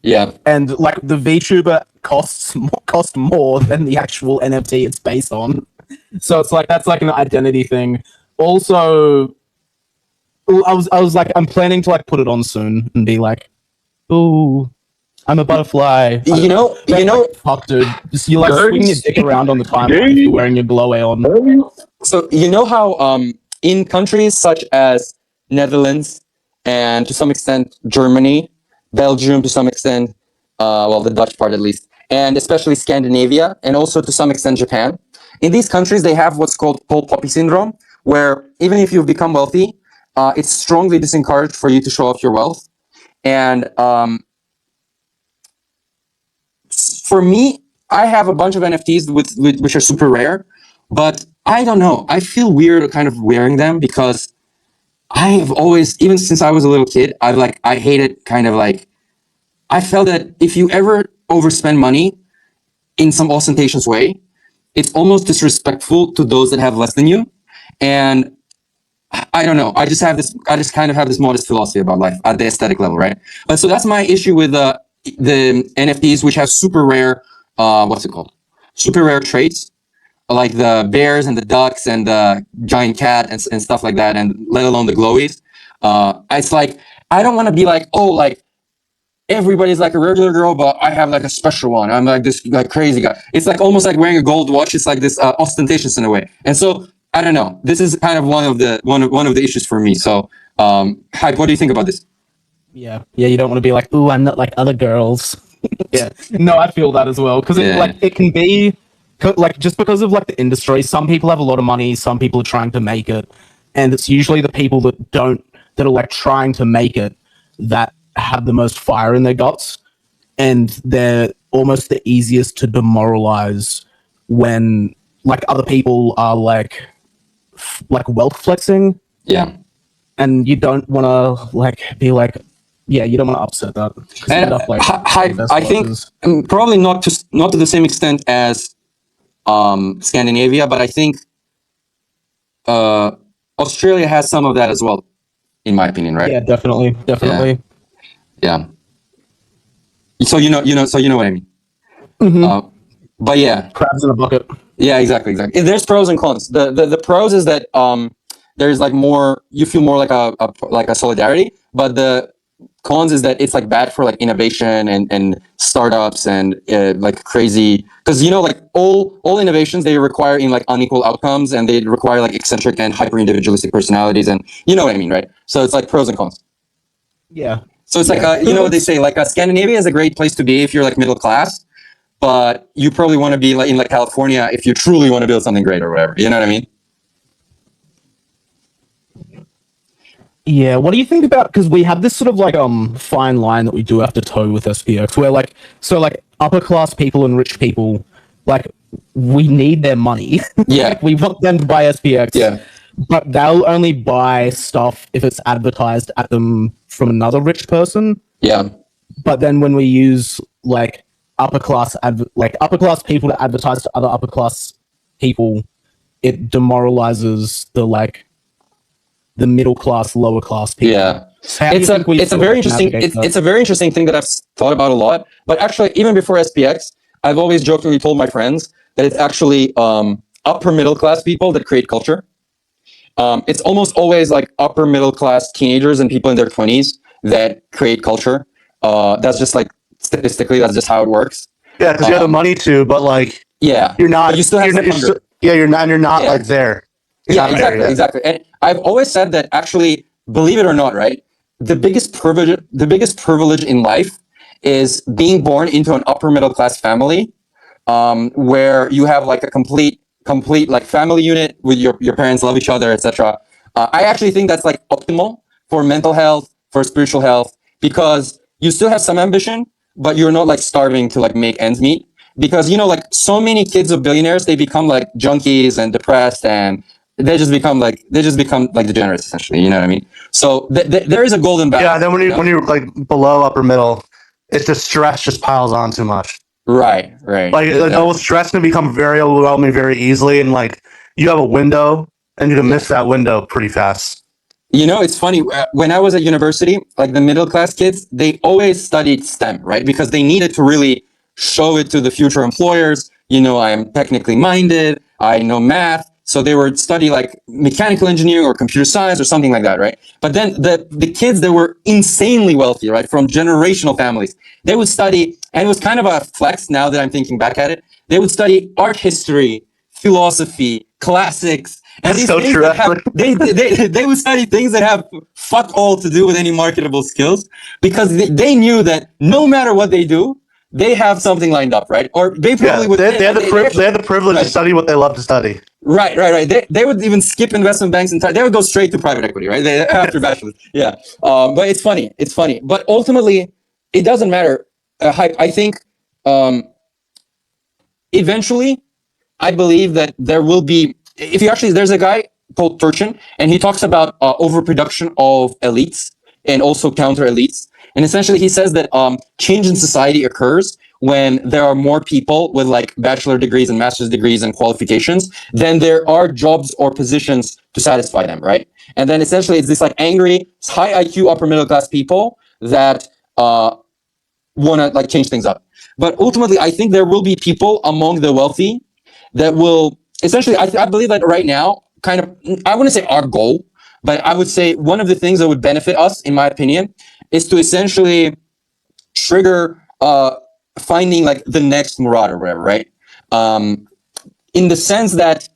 Speaker 2: Yeah.
Speaker 3: and like the VTuber cost more than the actual NFT it's based on. So it's like that's like an identity thing. Also, I was like, I'm planning to like put it on soon and be like, ooh, I'm a butterfly.
Speaker 2: You know,
Speaker 3: Like, fuck, dude. Just you like swinging your dick around on the timeline if you're wearing your glow Aeon.
Speaker 2: so you know how in countries such as Netherlands and to some extent Germany, Belgium to some extent, well the Dutch part at least, and especially Scandinavia and also to some extent Japan. In these countries, they have what's called pole poppy syndrome, where even if you've become wealthy, it's strongly disencouraged for you to show off your wealth. And for me, I have a bunch of NFTs with which are super rare, but I don't know. I feel weird kind of wearing them because I have always, even since I was a little kid, I hated kind of like, I felt that if you ever overspend money in some ostentatious way, it's almost disrespectful to those that have less than you. And I don't know. I just kind of have this modest philosophy about life at the aesthetic level, right? But so that's my issue with the NFTs, which have super rare, what's it called? Super rare traits, like the bears and the ducks and the giant cat and stuff like that, and let alone the glowies. It's like, I don't want to be like, oh, like everybody's like a regular girl, but I have like a special one. I'm like this like crazy guy. It's like almost like wearing a gold watch. It's like this ostentatious in a way. And so I don't know. This is kind of one of the issues for me. So, Hype, what do you think about this?
Speaker 3: Yeah, you don't want to be like, ooh, I'm not like other girls. Yeah, no, I feel that as well because
Speaker 2: Yeah.
Speaker 3: it can be like just because of like the industry. Some people have a lot of money, some people are trying to make it, and it's usually the people that are like trying to make it that have the most fire in their guts, and they're almost the easiest to demoralize when like other people are like wealth flexing,
Speaker 2: Yeah.
Speaker 3: and you don't want to like be like, yeah, you don't want to upset that. 'Cause you
Speaker 2: And
Speaker 3: end up, like,
Speaker 2: Hype, I think probably not to the same extent as Scandinavia, but I think Australia has some of that as well, in my opinion, right?
Speaker 3: yeah, definitely.
Speaker 2: Yeah. So so you know what I mean. But yeah,
Speaker 3: Crabs in a bucket.
Speaker 2: yeah, exactly. There's pros and cons. The pros is that there's like more, you feel more like a solidarity, but the cons is that it's like bad for like innovation and startups and like crazy, because like all innovations, they require in like unequal outcomes, and they require like eccentric and hyper individualistic personalities, and you know what I mean, right? So it's like pros and cons.
Speaker 3: Yeah.
Speaker 2: So it's like what they say, like Scandinavia is a great place to be if you're like middle class, but you probably want to be like in like California if you truly want to build something great or whatever. You know what I mean?
Speaker 3: Yeah, what do you think about, because we have this sort of like fine line that we do have to toe with SPX, where like upper class people and rich people, like we need their money.
Speaker 2: Yeah.
Speaker 3: Like, we want them to buy SPX.
Speaker 2: Yeah.
Speaker 3: But they'll only buy stuff if it's advertised at them from another rich person.
Speaker 2: Yeah.
Speaker 3: But then when we use like upper class people to advertise to other upper class people, it demoralizes the middle class, lower class people.
Speaker 2: Yeah.
Speaker 3: So how do you think we
Speaker 2: It's a
Speaker 3: sort
Speaker 2: very
Speaker 3: of
Speaker 2: interesting
Speaker 3: navigate that?
Speaker 2: it's a very interesting thing that I've thought about a lot. But actually, even before SPX, I've always jokingly told my friends that it's actually upper middle class people that create culture. It's almost always like upper middle class teenagers and people in their 20s that create culture. That's just like statistically, that's just how it works.
Speaker 7: Yeah, because you have the money to, but like
Speaker 2: Yeah,
Speaker 7: you're not.
Speaker 2: But you still have some hunger.
Speaker 7: You're not. You're not
Speaker 2: Yeah.
Speaker 7: like there. You're
Speaker 2: Yeah,
Speaker 7: not there
Speaker 2: exactly,
Speaker 7: yet.
Speaker 2: exactly. And I've always said that actually, believe it or not, right? The biggest privilege in life is being born into an upper middle class family, where you have like a complete like family unit with your parents love each other, etc. I actually think that's like optimal for mental health, for spiritual health, because you still have some ambition, but you're not like starving to like make ends meet. Because like so many kids of billionaires, they become like junkies and depressed, and they just become like degenerates essentially. You know what I mean? So there is a golden balance.
Speaker 7: Yeah. Then when you're like below upper middle, it's the stress just piles on too much.
Speaker 2: Right.
Speaker 7: Like the stress can become very overwhelming very easily, and like you have a window, and you can miss that window pretty fast.
Speaker 2: You know, it's funny. When I was at university, like the middle class kids, they always studied STEM, right? Because they needed to really show it to the future employers. You know, I am technically minded. I know math. So they would study like mechanical engineering or computer science or something like that, right? But then the kids that were insanely wealthy, right, from generational families, they would study, and it was kind of a flex now that I'm thinking back at it. They would study art history, philosophy, classics, and
Speaker 7: That's
Speaker 2: these
Speaker 7: so
Speaker 2: things
Speaker 7: true,
Speaker 2: that have
Speaker 7: actually.
Speaker 2: they would study things that have fuck all to do with any marketable skills because they knew that no matter what they do, they have something lined up, right? Or they probably
Speaker 7: Yeah,
Speaker 2: would.
Speaker 7: they had the privilege to
Speaker 2: Right.
Speaker 7: study what they love to study.
Speaker 2: Right. They would even skip investment banks entirely. They would go straight to private equity, right? After bachelor's. Yeah. But it's funny. It's funny. But ultimately, it doesn't matter. I think eventually, I believe that there will be, if you actually, there's a guy called Turchin, and he talks about overproduction of elites and also counter elites. And essentially, he says that change in society occurs when there are more people with like bachelor degrees and master's degrees and qualifications than there are jobs or positions to satisfy them, right? And then essentially, it's this like angry, high IQ, upper middle class people that want to like change things up. But ultimately, I think there will be people among the wealthy that will essentially, I believe that right now, kind of, I wouldn't say our goal, but I would say one of the things that would benefit us, in my opinion, is to essentially trigger finding like the next Murad or whatever, right? In the sense that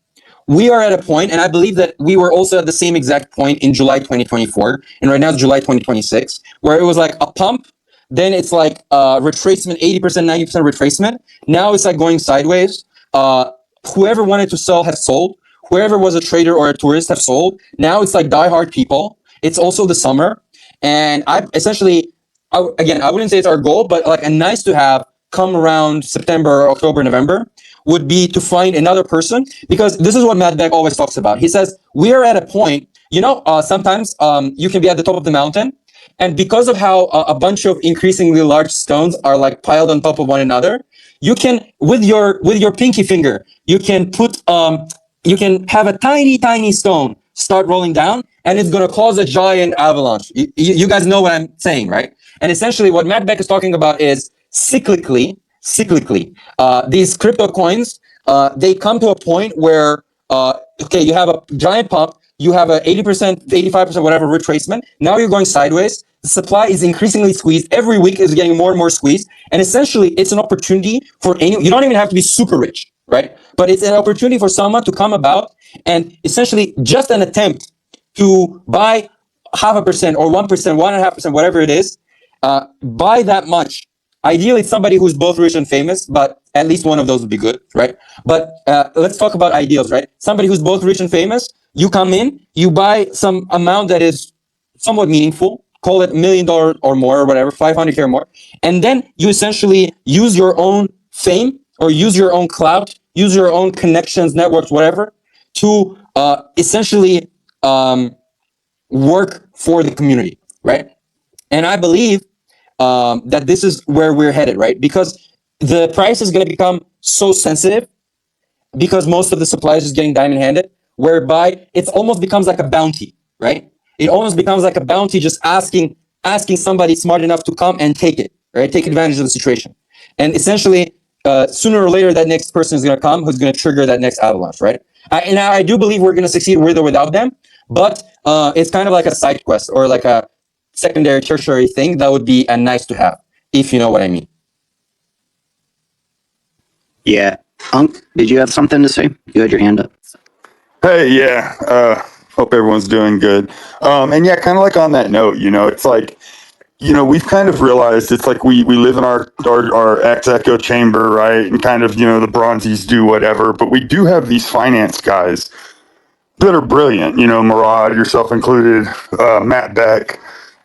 Speaker 2: we are at a point, and I believe that we were also at the same exact point in July 2024, and right now it's July 2026, where it was like a pump, then it's like retracement, 80%, 90% retracement. Now it's like going sideways. Whoever wanted to sell has sold. Whoever was a trader or a tourist have sold. Now it's like diehard people. It's also the summer. And I essentially, again, I wouldn't say it's our goal, but like a nice to have come around September, October, November would be to find another person, because this is what Matt Beck always talks about. He says, we are at a point, sometimes you can be at the top of the mountain, and because of how a bunch of increasingly large stones are like piled on top of one another, you can, with your pinky finger, you can you can have a tiny stone start rolling down, and it's going to cause a giant avalanche. You guys know what I'm saying, right? And essentially what Matt Beck is talking about is cyclically, these crypto coins, they come to a point where, okay, you have a giant pump, you have a 80%, 85%, whatever retracement. Now you're going sideways. The supply is increasingly squeezed. Every week is getting more and more squeezed. And essentially, it's an opportunity for you don't even have to be super rich, right? But it's an opportunity for someone to come about and essentially just an attempt to buy 0.5% or 1%, 1.5%, whatever it is, buy that much. Ideally, somebody who's both rich and famous, but at least one of those would be good, right? But let's talk about ideals, right? Somebody who's both rich and famous, you come in, you buy some amount that is somewhat meaningful, call it $1 million or more or whatever, 500K or more. And then you essentially use your own fame or use your own clout, use your own connections, networks, whatever, to essentially work for the community, right? And I believe that this is where we're headed, right? Because the price is going to become so sensitive because most of the supply is just getting diamond handed, whereby it almost becomes like a bounty, right? It almost becomes like a bounty, just asking somebody smart enough to come and take it, right? Take advantage of the situation. And essentially, sooner or later, that next person is going to come who's going to trigger that next avalanche, right? And I do believe we're going to succeed with or without them, but it's kind of like a side quest or like a secondary, tertiary thing that would be a nice to have, if you know what I mean.
Speaker 4: Yeah. Unk, did you have something to say? You had your hand up.
Speaker 8: Hey, yeah. Hope everyone's doing good. And yeah, kind of like on that note, it's like, we've kind of realized it's like we live in our X echo chamber, right? And kind of, the Bronzies do whatever, but we do have these finance guys that are brilliant, Murad, yourself included, Matt Beck,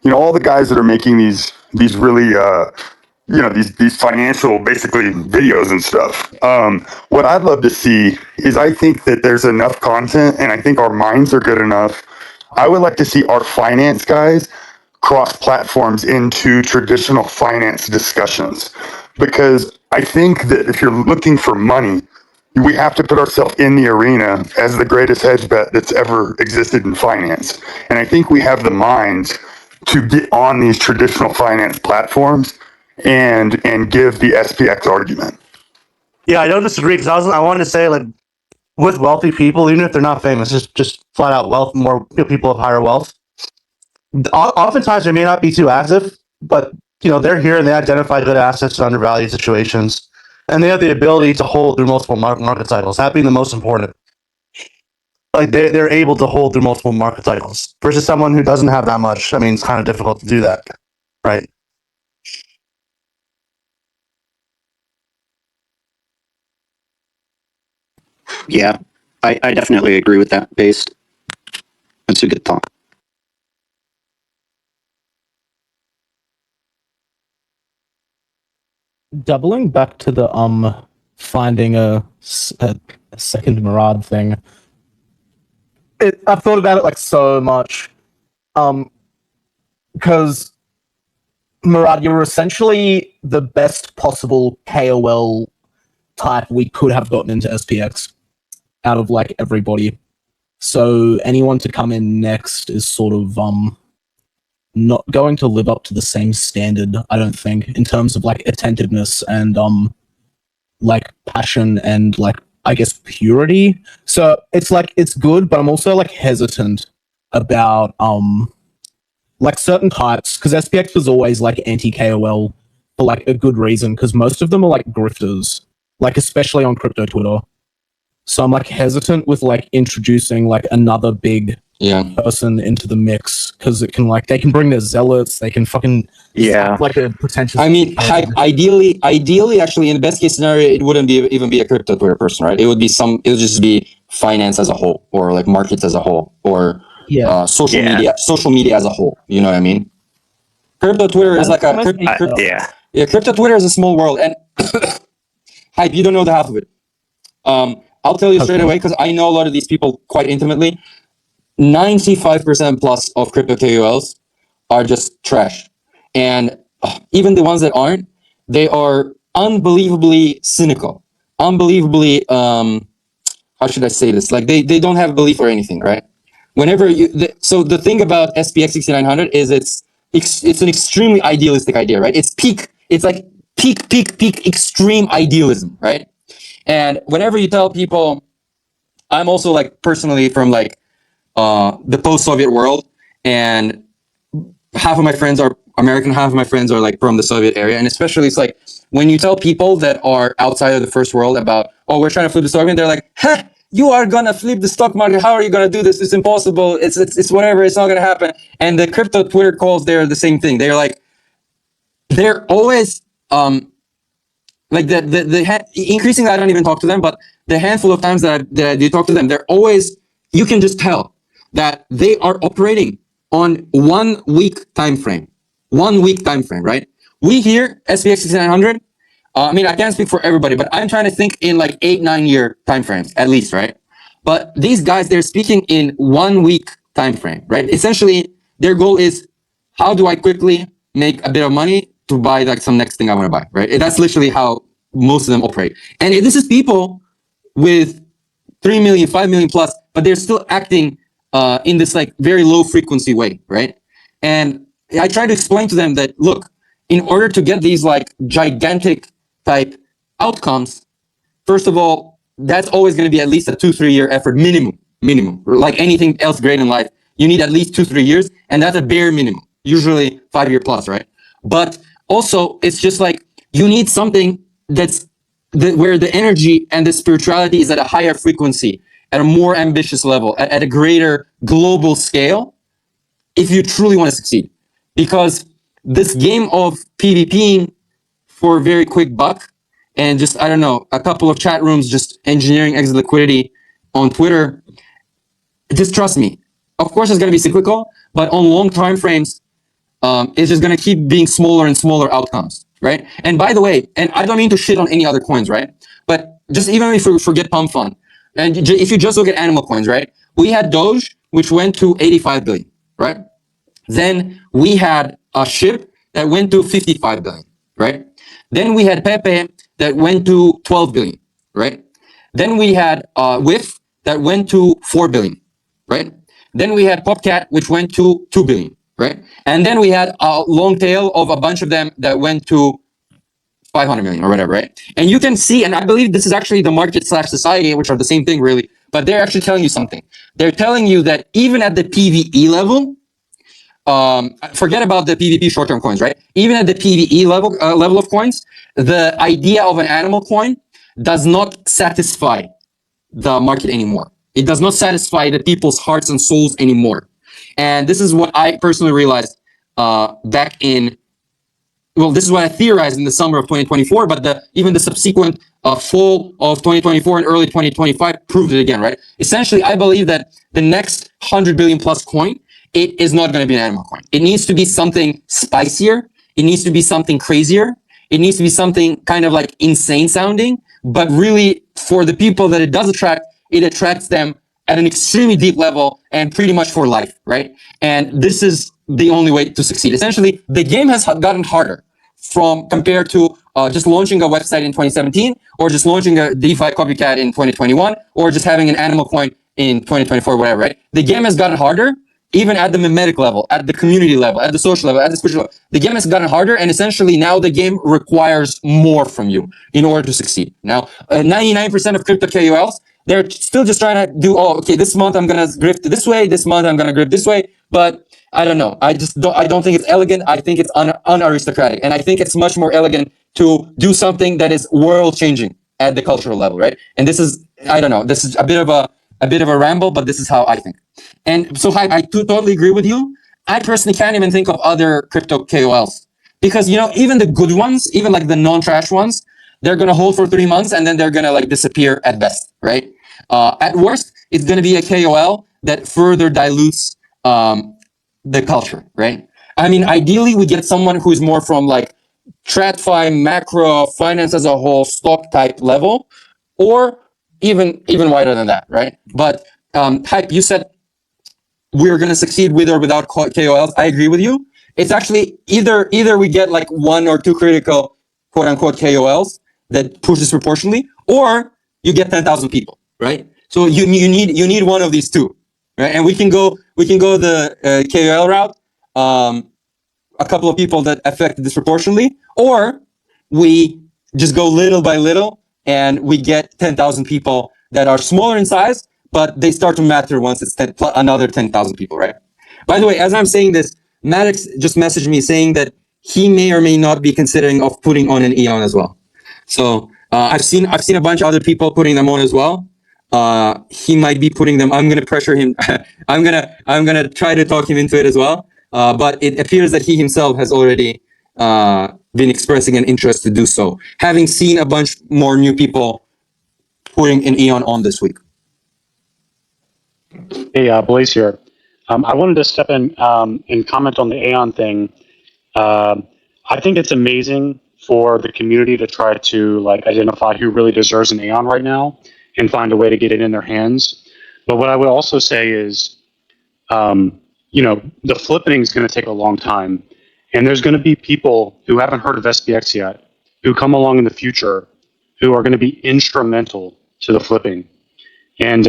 Speaker 8: all the guys that are making these really, these financial basically videos and stuff. What I'd love to see is I think that there's enough content and I think our minds are good enough. I would like to see our finance guys cross platforms into traditional finance discussions, because I think that if you're looking for money, we have to put ourselves in the arena as the greatest hedge bet that's ever existed in finance. And I think we have the minds to get on these traditional finance platforms and give the SPX argument.
Speaker 7: Yeah, I don't disagree because I wanted to say like with wealthy people, even if they're not famous, just flat out wealth, more people of higher wealth. Oftentimes they may not be too active, but they're here and they identify good assets in undervalued situations, and they have the ability to hold through multiple market cycles. That being the most important. Like they're able to hold through multiple market cycles versus someone who doesn't have that much. I mean, it's kind of difficult to do that, right?
Speaker 4: Yeah, I definitely agree with that. Based, that's a good thought.
Speaker 3: Doubling back to the finding a second Murad thing. I've thought about it like so much, because Murad, you're essentially the best possible KOL type we could have gotten into SPX out of like everybody. So anyone to come in next is sort of not going to live up to the same standard, I don't think, in terms of like attentiveness and like passion and like I guess purity. So it's like it's good, but I'm also like hesitant about like certain types, because SPX was always like anti-KOL for like a good reason, because most of them are like grifters, like especially on crypto Twitter. So I'm like hesitant with like introducing like another big person into the mix, because it can like they can bring their zealots, they can fucking like a pretentious.
Speaker 2: I mean, ideally, actually, in the best case scenario, it wouldn't be even be a crypto Twitter person, right? It would just be finance as a whole, or like markets as a whole, or social media as a whole. You know what I mean? Crypto Twitter is like crypto Twitter is a small world, and hype, you don't know the half of it. I'll tell you straight away, because I know a lot of these people quite intimately. 95% plus of crypto KOLs are just trash. And even the ones that aren't, they are unbelievably cynical. Unbelievably, how should I say this? Like they don't have belief or anything, right? Whenever so the thing about SPX6900 is it's an extremely idealistic idea, right? It's like peak extreme idealism, right? And whenever you tell people, I'm also like personally from like the post-Soviet world, and half of my friends are American, half of my friends are like from the Soviet area. And especially it's like when you tell people that are outside of the first world about, oh, we're trying to flip the stock market, they're like, huh, you are gonna flip the stock market. How are you gonna do this? It's impossible. It's whatever. It's not gonna happen. And the crypto Twitter calls, they're the same thing. They're like, they're always like increasingly, I don't even talk to them, but the handful of times that I do talk to them, they're always, you can just tell that they are operating on 1 week time frame. 1 week time frame, right? We here, SPX6900, I mean, I can't speak for everybody, but I'm trying to think in like 8-9 year time frames at least, right? But these guys, they're speaking in 1 week time frame, right? Essentially, their goal is, how do I quickly make a bit of money to buy like some next thing I want to buy, right? That's literally how most of them operate. And this is people with 3 million, 5 million plus, but they're still acting in this like very low frequency way, right? And I try to explain to them that, look, in order to get these like gigantic type outcomes, first of all, that's always going to be at least a 2-3 year effort minimum. Like anything else great in life, you need at least 2-3 years, and that's a bare minimum, usually 5 year plus, right? But also, it's just like you need something that's where the energy and the spirituality is at a higher frequency, at a more ambitious level, at a greater global scale, if you truly want to succeed. Because this game of PvPing for a very quick buck and just, I don't know, a couple of chat rooms just engineering exit liquidity on Twitter, just trust me. Of course, it's going to be cyclical, but on long time frames, it's just going to keep being smaller and smaller outcomes, right? And by the way, and I don't mean to shit on any other coins, right? But just even if we forget Pump Fund, and if you just look at animal coins, right? We had Doge, which went to 85 billion, right? Then we had a ship that went to 55 billion, right? Then we had Pepe that went to 12 billion, right? Then we had WIF that went to 4 billion, right? Then we had PopCat, which went to 2 billion, right? And then we had a long tail of a bunch of them that went to 500 million or whatever, right? And you can see, and I believe this is actually the market / society, which are the same thing really, but they're actually telling you something. They're telling you that even at the PvE level, forget about the PvP short-term coins, right? Even at the PvE level of coins, the idea of an animal coin does not satisfy the market anymore. It does not satisfy the people's hearts and souls anymore. And this is what I personally realized back in, well, this is what I theorized in the summer of 2024, but even the subsequent fall of 2024 and early 2025 proved it again, right? Essentially, I believe that the next 100 billion plus coin, it is not going to be an animal coin. It needs to be something spicier. It needs to be something crazier. It needs to be something kind of like insane sounding, but really for the people that it does attract, it attracts them at an extremely deep level and pretty much for life, right? And this is the only way to succeed. Essentially, the game has gotten harder from compared to just launching a website in 2017 or just launching a DeFi copycat in 2021 or just having an animal coin in 2024, whatever, right? The game has gotten harder even at the mimetic level, at the community level, at the social level, at the spiritual level. The game has gotten harder, and essentially now the game requires more from you in order to succeed. Now, 99% of crypto KOLs, they're still just trying to do, oh, okay, this month I'm going to grift this way, this month I'm going to grift this way, but I don't know. I don't think it's elegant. I think it's unaristocratic. And I think it's much more elegant to do something that is world changing at the cultural level, right? And this is, I don't know, this is a bit of a ramble, but this is how I think. And so I totally agree with you. I personally can't even think of other crypto KOLs because, even the good ones, even like the non-trash ones, they're going to hold for 3 months and then they're going to like disappear at best, right? At worst, it's going to be a KOL that further dilutes the culture, right? I mean, ideally, we get someone who's more from like TradFi, macro, finance as a whole, stock type level, or even wider than that, right? But Hype, you said we're going to succeed with or without KOLs. I agree with you. It's actually either we get like 1 or 2 critical quote unquote KOLs that push disproportionately, or you get 10,000 people, right? So you need one of these two, right? And we can go the KOL route, a couple of people that affect disproportionately, or we just go little by little and we get 10,000 people that are smaller in size, but they start to matter once it's another 10,000 people, right? By the way, as I'm saying this, Maddox just messaged me saying that he may or may not be considering of putting on an Aeon as well. So I've seen a bunch of other people putting them on as well. He might be putting them. I'm gonna pressure him. I'm gonna try to talk him into it as well. But it appears that he himself has already been expressing an interest to do so, having seen a bunch more new people putting an Aeon on this week.
Speaker 9: Hey, Blaze here. I wanted to step in and comment on the Aeon thing. I think it's amazing for the community to try to like identify who really deserves an Aeon right now and find a way to get it in their hands. But what I would also say is, the flipping is going to take a long time, and there's going to be people who haven't heard of SPX yet, who come along in the future, who are going to be instrumental to the flipping, and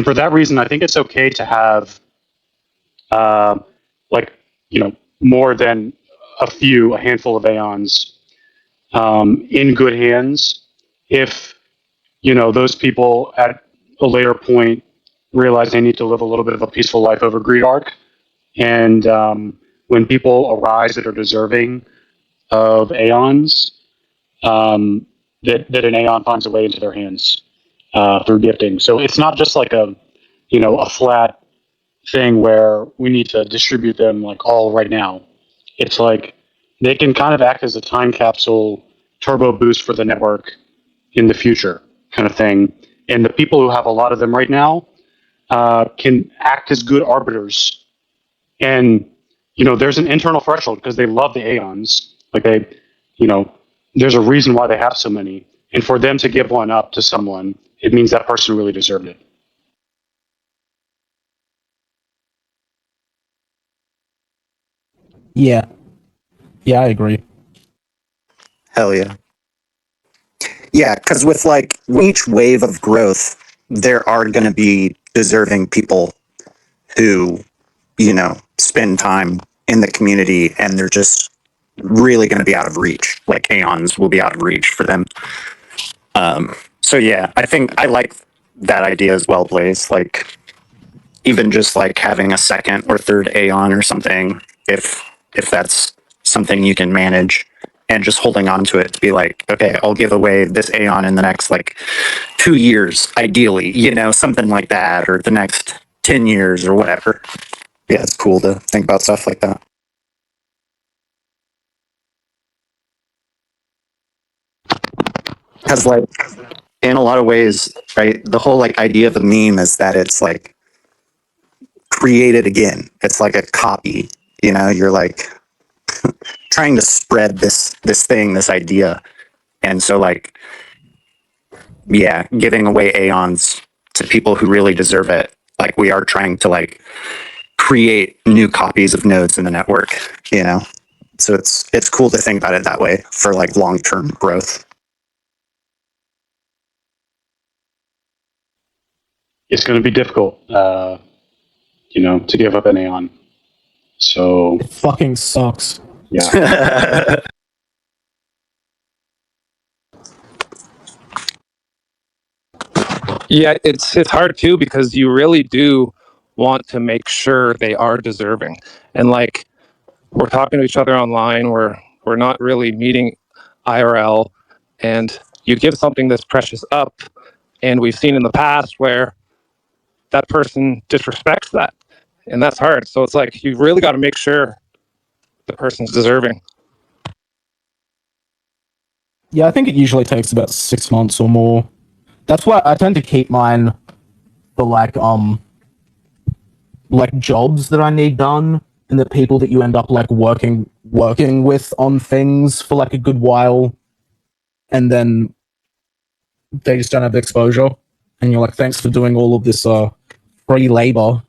Speaker 9: for that reason, I think it's okay to have, more than a handful of Aeons in good hands. If those people at a later point realize they need to live a little bit of a peaceful life over Greed Arc, and when people arise that are deserving of Aeons, that an Aeon finds a way into their hands through gifting. So it's not just like a flat thing where we need to distribute them like all right now. It's like they can kind of act as a time capsule turbo boost for the network in the future kind of thing. And the people who have a lot of them right now can act as good arbiters. And, there's an internal threshold because they love the Aeons. Like there's a reason why they have so many. And for them to give one up to someone, it means that person really deserved it.
Speaker 3: Yeah. Yeah, I agree.
Speaker 4: Hell yeah. Yeah, because with like each wave of growth, there are going to be deserving people who, spend time in the community and they're just really going to be out of reach. Like Aeons will be out of reach for them. So yeah, I think I like that idea as well, Blaze. Like even just like having a second or third Aeon or something, if that's something you can manage, and just holding on to it to be like, okay, I'll give away this Aeon in the next like 2 years, ideally, something like that, or the next 10 years or whatever. Yeah, it's cool to think about stuff like that. Because like in a lot of ways, right, the whole like idea of a meme is that it's like created again. It's like a copy. You're like trying to spread this thing, this idea. And so like, yeah, giving away Aeons to people who really deserve it. Like we are trying to like create new copies of nodes in the network. So it's cool to think about it that way for like long-term growth.
Speaker 9: It's going to be difficult, to give up an Aeon. So
Speaker 3: It fucking sucks.
Speaker 9: yeah,
Speaker 6: Yeah, it's hard too because you really do want to make sure they are deserving. And like we're talking to each other online, we're not really meeting IRL, and you give something this precious up, and we've seen in the past where that person disrespects that, and that's hard. So it's like you really got to make sure the person's deserving.
Speaker 3: Yeah, I think it usually takes about 6 months or more. That's why I tend to keep mine for like jobs that I need done, and the people that you end up like working with on things for like a good while, and then they just don't have the exposure, and you're like, thanks for doing all of this free labor,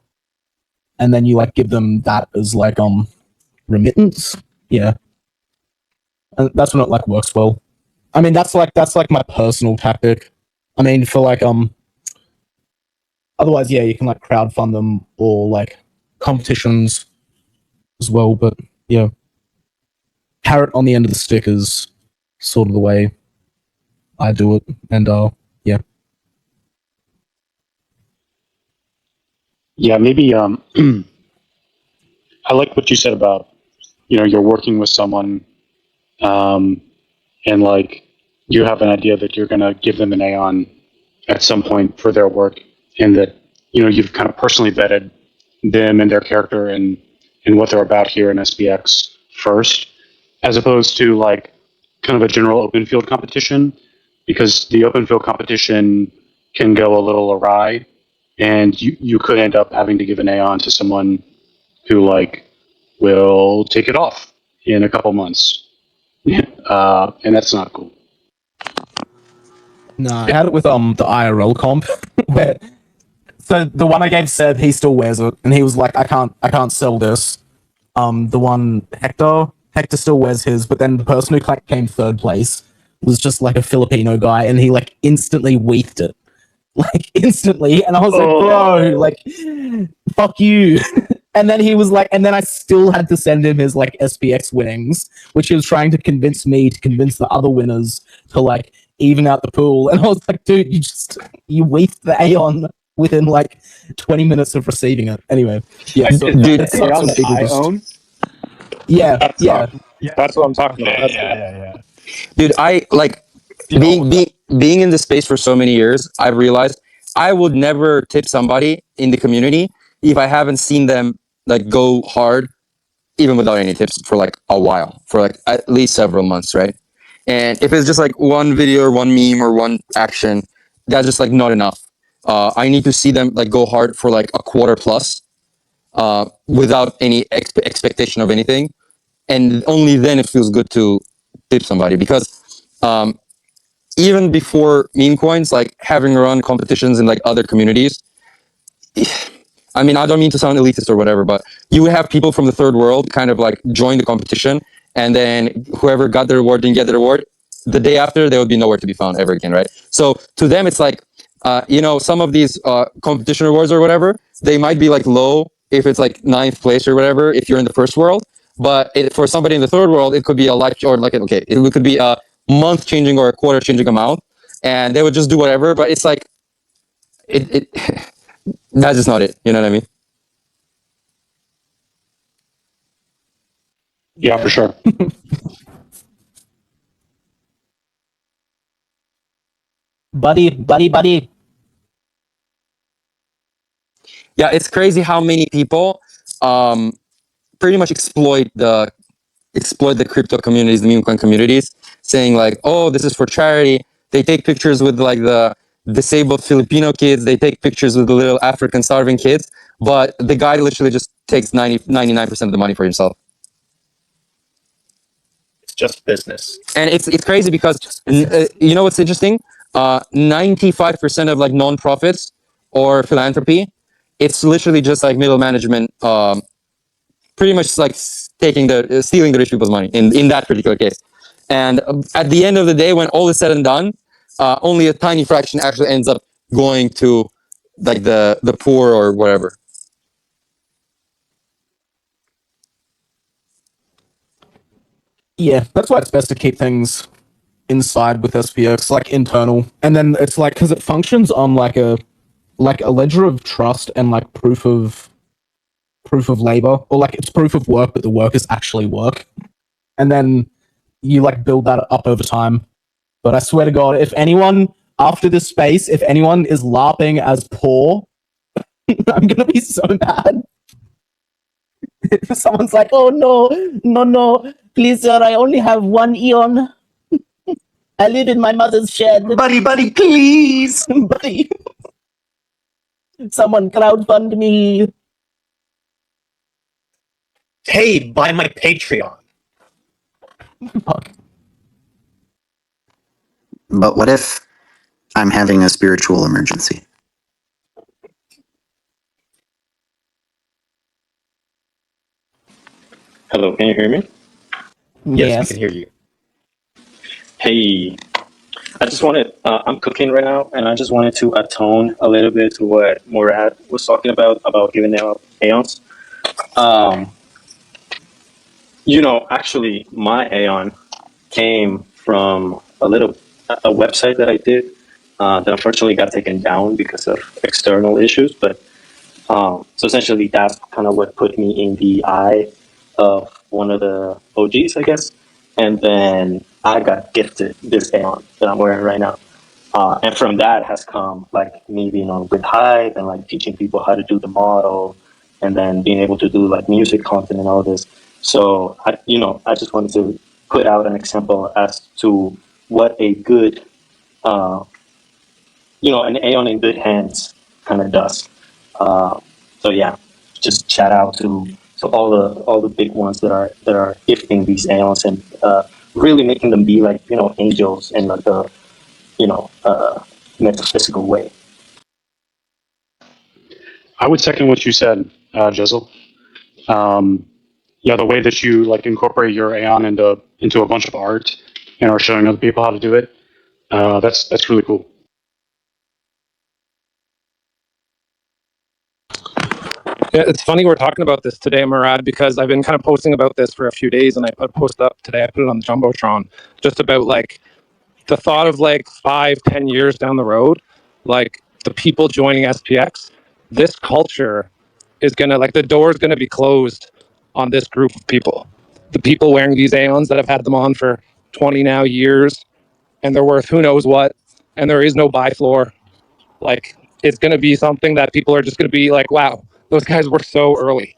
Speaker 3: and then you like give them that as like remittance. Yeah, and that's when it like works well. I mean, that's like my personal tactic. I mean, for like otherwise, yeah, you can like crowdfund them or like competitions as well. But yeah, carrot on the end of the stick is sort of the way I do it. And yeah,
Speaker 9: yeah, maybe. I like what you said about you're working with someone, and like you have an idea that you're gonna give them an Aeon at some point for their work, and that you've kind of personally vetted them and their character and what they're about here in SPX first, as opposed to like kind of a general open field competition, because the open field competition can go a little awry, and you could end up having to give an Aeon to someone who like will take it off in a couple months, and that's not cool.
Speaker 3: no, I had it with the IRL comp where so the one I gave Seb, he still wears it, and he was like, I can't sell this. The one Hector still wears his, but then the person who came third place was just like a Filipino guy, and he like instantly weathed it, like instantly, and I was like, bro, like, fuck you. And then he was like, and then I still had to send him his like SPX winnings, which he was trying to convince me to convince the other winners to like even out the pool, and I was like, dude, you weathed the Aeon within like 20 minutes of receiving it. Anyway, yeah, so
Speaker 2: Dude,
Speaker 3: it sucks when people just-
Speaker 7: own?
Speaker 3: yeah, yeah.
Speaker 6: That's what I'm talking about.
Speaker 7: Yeah.
Speaker 2: dude, I like being in this space for so many years. I've realized I would never tip somebody in the community if I haven't seen them like go hard, even without any tips, for like a while, for like at least several months, right? And if it's just like one video or one meme or one action, that's just like not enough. I need to see them like go hard for like a quarter plus, without any expectation of anything, and only then it feels good to tip somebody, because even before meme coins, like having run competitions in like other communities, I mean, I don't mean to sound elitist or whatever, but you would have people from the third world kind of like join the competition, and then whoever got the reward didn't get the reward. the day after they would be nowhere to be found ever again, right? So to them, it's like, some of these competition rewards or whatever, they might be like low if it's like ninth place or whatever, if you're in the first world. But for somebody in the third world, it could be a life or like, okay, it could be a month changing or a quarter changing amount. And they would just do whatever. But it's like, that's just not it. You know what I mean?
Speaker 9: Yeah, for sure.
Speaker 3: buddy.
Speaker 2: Yeah, it's crazy how many people pretty much exploit the crypto communities, the meme coin communities, saying like, oh, this is for charity. They take pictures with like the disabled Filipino kids. They take pictures with the little African starving kids. But the guy literally just takes 99% of the money for himself.
Speaker 5: It's just business.
Speaker 2: And it's crazy because, you know what's interesting? 95% of like non-profits or philanthropy, it's literally just like middle management, pretty much like stealing the rich people's money in that particular case. And at the end of the day, when all is said and done, only a tiny fraction actually ends up going to like the poor or whatever.
Speaker 3: Yeah, that's why it's best to keep things inside with SPX, like internal. And then it's like, because it functions on like a ledger of trust and like proof of labor, or like it's proof of work, but the work is actually work. And then you like build that up over time. But I swear to God, if anyone after this space, if anyone is LARPing as poor, I'm gonna be so mad. If someone's like, oh no, please sir, I only have one Aeon. I live in my mother's shed.
Speaker 4: Buddy, please.
Speaker 3: Buddy. Someone crowdfund me.
Speaker 5: Hey, buy my Patreon.
Speaker 3: Fuck.
Speaker 4: But what if I'm having a spiritual emergency?
Speaker 10: Hello, can you hear me?
Speaker 5: Yes, we can hear you.
Speaker 10: Hey, I just wanted, I'm cooking right now, and I just wanted to atone a little bit to what Murad was talking about giving out Aeons. Actually, my Aeon came from a website that I did that unfortunately got taken down because of external issues. But so essentially, that's kind of what put me in the eye of one of the OGs, I guess. And then I got gifted this Aeon that I'm wearing right now. And from that has come like me being on with Hype and like teaching people how to do the model, and then being able to do like music content and all this. So I just wanted to put out an example as to what a good, an Aeon in good hands kind of does. So yeah, just shout out to all the big ones that are gifting these Aeons and really making them be like angels in like a metaphysical way.
Speaker 9: I would second what you said, Jizzle. Yeah, the way that you like incorporate your Aeon into a bunch of art and are showing other people how to do it, that's really cool.
Speaker 6: Yeah, it's funny we're talking about this today, Murad, because I've been kind of posting about this for a few days, and I put a post up today. I put it on the Jumbotron, just about like the thought of like 5-10 years down the road, like the people joining SPX, this culture is gonna like the door is gonna be closed on this group of people. The people wearing these Aeons that have had them on for 20 now years, and they're worth who knows what, and there is no buy floor. Like it's gonna be something that people are just gonna be like, wow, those guys were so early.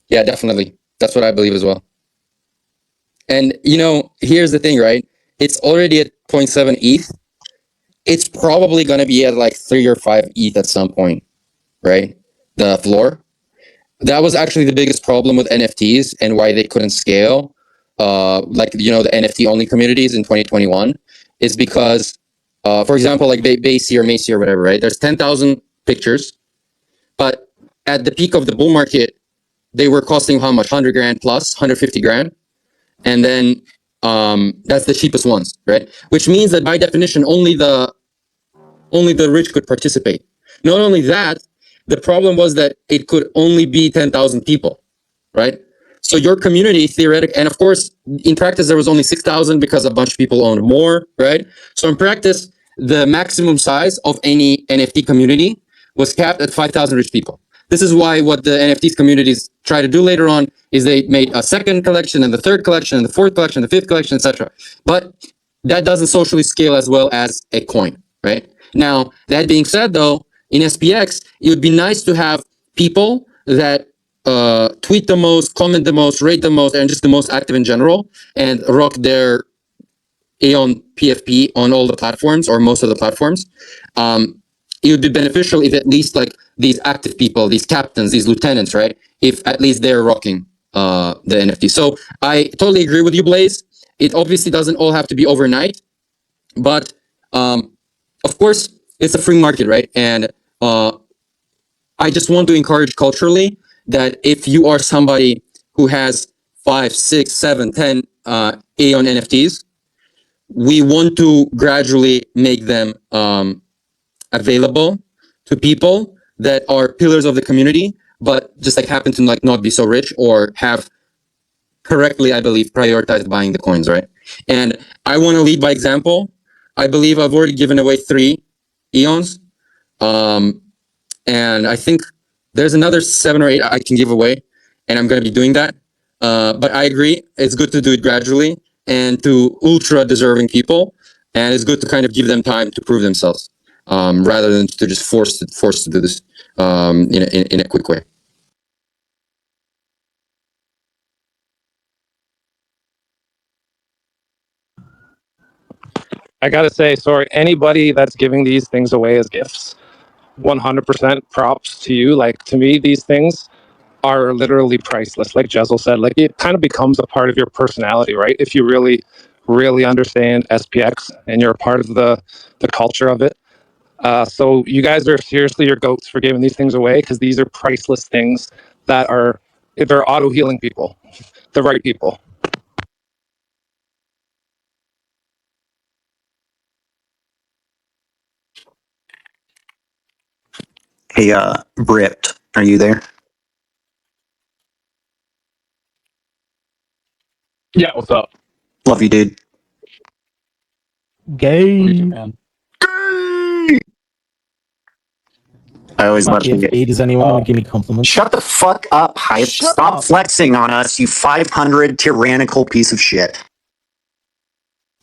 Speaker 2: Yeah, definitely. That's what I believe as well. And here's the thing, right? It's already at 0.7 ETH. It's probably going to be at like 3 or 5 ETH at some point, right? The floor. That was actually the biggest problem with NFTs and why they couldn't scale. The NFT only communities in 2021 is because, for example, like Basie or Macy or whatever, right? There's 10,000 pictures, but at the peak of the bull market, they were costing how much? 100 grand plus, 150 grand. and then that's the cheapest ones, right? Which means that by definition, only the rich could participate. Not only that, the problem was that it could only be 10,000 people, right? So your community theoretic, and of course, in practice, there was only 6,000 because a bunch of people owned more, right? So in practice, the maximum size of any NFT community was capped at 5,000 rich people. This is why what the NFTs communities try to do later on is they made a second collection and the third collection and the fourth collection, the fifth collection, etc. But that doesn't socially scale as well as a coin, right? Now, that being said, though, in SPX, it would be nice to have people that tweet the most, comment the most, rate the most, and just the most active in general, and rock their Aeon PFP on all the platforms or most of the platforms. It would be beneficial if at least like these active people, these captains, these lieutenants, right? If at least they're rocking the NFT. So I totally agree with you, Blaze. It obviously doesn't all have to be overnight, but of course it's a free market, right? And I just want to encourage culturally that if you are somebody who has 5, 6, 7, 10 Aeon NFTs, we want to gradually make them available to people that are pillars of the community, but just like happen to like not be so rich or have correctly, I believe, prioritized buying the coins, right? And I want to lead by example. I believe I've already given away 3 Aeons. And I think there's another 7 or 8 I can give away, and I'm going to be doing that. But I agree, it's good to do it gradually and to ultra deserving people, and it's good to kind of give them time to prove themselves, rather than to just force to do this in a quick way.
Speaker 6: I gotta say, sorry, anybody that's giving these things away as gifts, 100% props to you. Like, to me, these things are literally priceless. Like Jezel said, like it kind of becomes a part of your personality, right? If you really, really understand SPX and you're a part of the culture of it. So you guys are seriously your goats for giving these things away, because these are priceless things that they're auto healing people, the right people.
Speaker 4: Hey, Britt, are you there?
Speaker 9: Yeah, what's up?
Speaker 4: Love you, dude.
Speaker 3: Gay.
Speaker 9: Man.
Speaker 4: I always love
Speaker 3: If
Speaker 4: you.
Speaker 3: does anyone want to give me compliments?
Speaker 4: Shut the fuck up, Hype.
Speaker 3: Shut
Speaker 4: Stop
Speaker 3: up.
Speaker 4: flexing on us, you 500 tyrannical piece of shit.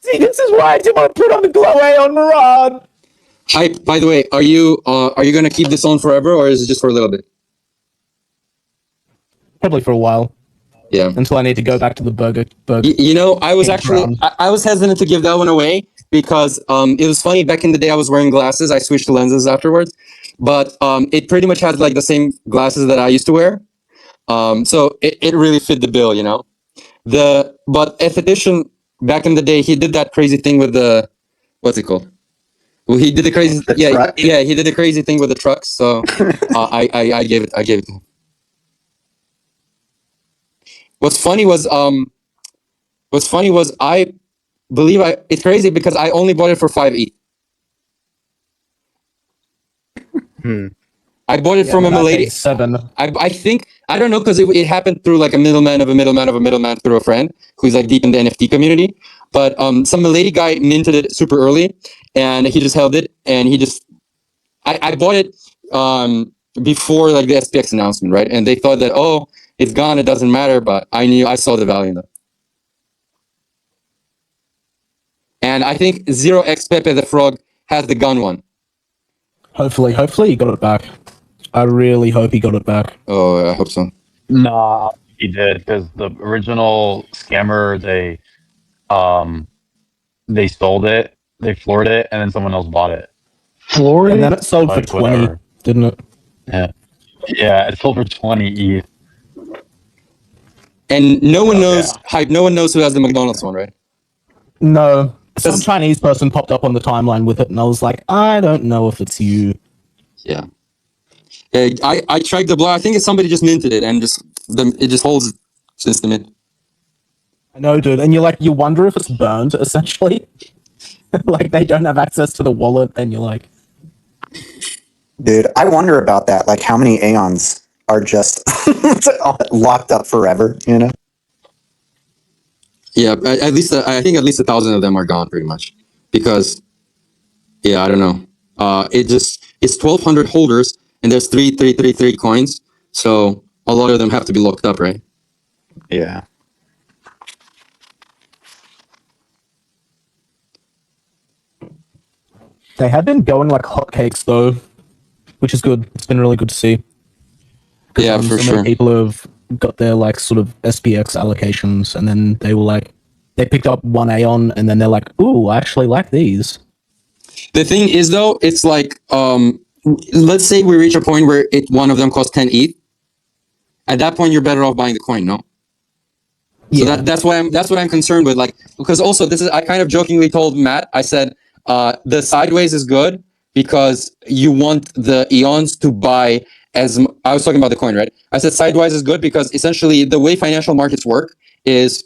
Speaker 3: See, this is why I didn't want to put on the glow on Rod.
Speaker 2: Hype, by the way, are you going to keep this on forever, or is it just for a little bit?
Speaker 3: Probably for a while.
Speaker 2: Yeah.
Speaker 3: Until I need to go back to the burger.
Speaker 2: You know, I was
Speaker 3: Pink
Speaker 2: actually
Speaker 3: brown.
Speaker 2: I was hesitant to give that one away because it was funny. Back in the day, I was wearing glasses. I switched to lenses afterwards, but it pretty much had like the same glasses that I used to wear. So it really fit the bill, you know. But F Edition back in the day, he did that crazy thing with the what's it called? Well, he did the crazy
Speaker 4: truck?
Speaker 2: he did the crazy thing with the trucks. So I gave it to him. What's funny was I believe it's crazy because I only bought it for 5 ETH. I bought it from a lady.
Speaker 3: 7.
Speaker 2: I think, I don't know, because it happened through like a middleman of a middleman of a middleman through a friend who's like deep in the NFT community. But some lady guy minted it super early, and he just held it, and I bought it before like the SPX announcement, right? And they thought that, oh, it's gone, it doesn't matter, but I saw the value in that. And I think 0x Pepe the Frog has the gun one.
Speaker 3: Hopefully he got it back. I really hope he got it back.
Speaker 2: Oh, I hope so.
Speaker 11: Nah, he did, because the original scammer, they sold it, they floored it, and then someone else bought it.
Speaker 9: Florida?
Speaker 3: And then it sold for
Speaker 11: Like,
Speaker 3: 20,
Speaker 11: whatever.
Speaker 3: didn't it?
Speaker 11: Yeah, it sold for 20 ETH.
Speaker 2: And no one knows, Hype, no one knows who has the McDonald's one, right?
Speaker 3: No. Some Chinese person popped up on the timeline with it, and I was like, I don't know if it's you.
Speaker 2: Yeah. I tried the block. I think it's somebody just minted it, and it just holds since the mint.
Speaker 3: I know, dude. And you wonder if it's burned, essentially. Like, they don't have access to the wallet, and you're like,
Speaker 4: Dude, I wonder about that. Like, how many Aeons are just locked up forever, you know?
Speaker 2: Yeah, at least I think at least 1,000 of them are gone pretty much because yeah, I don't know. It's 1,200 holders and there's 3,333 coins, so a lot of them have to be locked up, right?
Speaker 4: Yeah.
Speaker 3: they have been going like hotcakes, though, which is good. It's been really good to see.
Speaker 2: Yeah, for
Speaker 3: so
Speaker 2: sure.
Speaker 3: many people have got their like sort of SPX allocations, and then they were like, they picked up one Aeon, and then they're like, "Ooh, I actually like these."
Speaker 2: The thing is, though, it's like let's say we reach a point where one of them costs 10 ETH. At that point, you're better off buying the coin, no? So
Speaker 3: Yeah.
Speaker 2: that's what I'm concerned with, like, because also I kind of jokingly told Matt, I said the sideways is good because you want the Eons to buy I was talking about the coin, right? I said sideways is good because essentially the way financial markets work is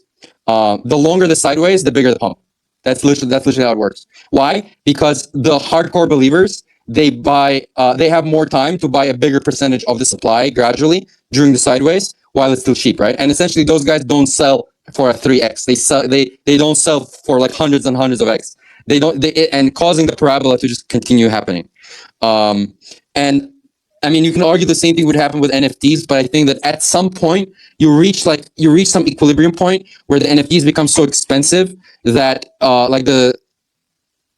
Speaker 2: the longer the sideways, the bigger the pump. That's literally how it works. Why? Because the hardcore believers, they have more time to buy a bigger percentage of the supply gradually during the sideways while it's still cheap, right? And essentially those guys don't sell for a 3x. They don't sell for like hundreds and hundreds of x. And causing the parabola to just continue happening. And I mean, you can argue the same thing would happen with NFTs, but I think that at some point you reach some equilibrium point where the NFTs become so expensive that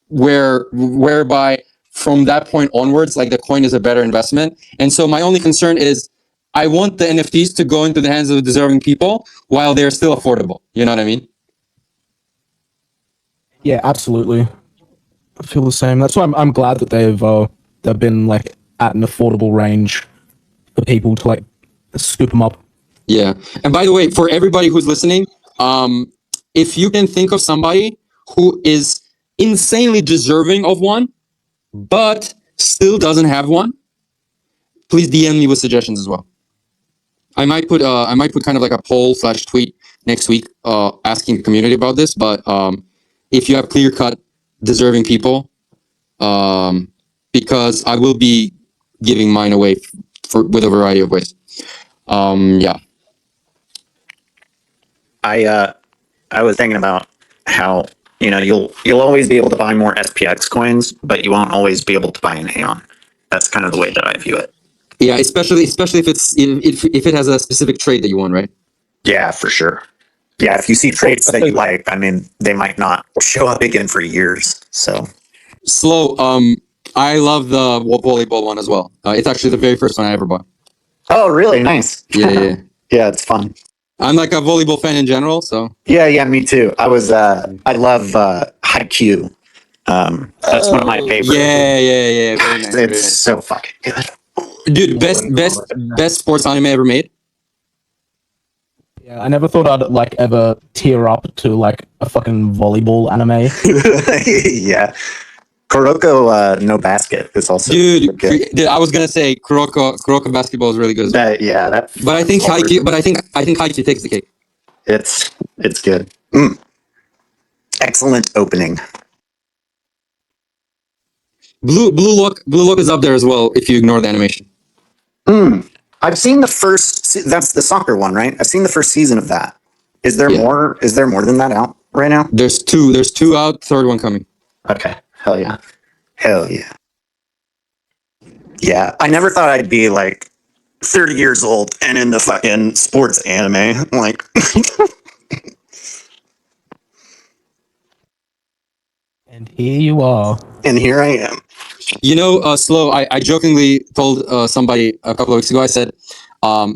Speaker 2: whereby from that point onwards, like the coin is a better investment. And so my only concern is I want the NFTs to go into the hands of deserving people while they're still affordable. You know what I mean?
Speaker 3: Yeah, absolutely. I feel the same. That's why I'm glad that they've been like at an affordable range for people to like scoop them up.
Speaker 2: Yeah. And by the way, for everybody who's listening, if you can think of somebody who is insanely deserving of one, but still doesn't have one, please DM me with suggestions as well. I might put kind of like a poll / tweet next week, asking the community about this. But if you have clear cut deserving people, because I will be giving mine away with a variety of ways. Yeah.
Speaker 4: I was thinking about how, you know, you'll always be able to buy more SPX coins, but you won't always be able to buy an Aeon. That's kind of the way that I view it.
Speaker 2: Yeah, especially if it has a specific trait that you want, right?
Speaker 4: Yeah, for sure. Yeah, if you see traits that you like, I mean, they might not show up again for years. So
Speaker 2: Slow. I love the volleyball one as well. It's actually the very first one I ever bought.
Speaker 4: Oh, really? Nice.
Speaker 2: Yeah.
Speaker 4: Yeah, it's fun.
Speaker 2: I'm like a volleyball fan in general, so.
Speaker 4: Yeah, me too. I love Haikyuu. That's one of my favorites.
Speaker 2: Yeah. Very nice.
Speaker 4: It's so fucking good.
Speaker 2: Dude, best sports anime ever made.
Speaker 3: Yeah, I never thought I'd like ever tear up to like a fucking volleyball anime.
Speaker 4: Yeah. Kuroko no Basket is also
Speaker 2: Dude,
Speaker 4: good.
Speaker 2: I was gonna say Kuroko basketball is really good as well. But I think Haikyuu takes the cake.
Speaker 4: It's good. Excellent opening.
Speaker 2: Blue Look is up there as well if you ignore the animation.
Speaker 4: I've seen the first. That's the soccer one, right? I've seen the first season of that. Is there more? Is there more than that out right now?
Speaker 2: There's two out. Third one coming.
Speaker 4: Okay. Hell yeah. Yeah, I never thought I'd be like 30 years old and into fucking sports anime. Like,
Speaker 3: And here you are.
Speaker 4: and here I am.
Speaker 2: You know, Slow, I jokingly told somebody a couple of weeks ago, I said,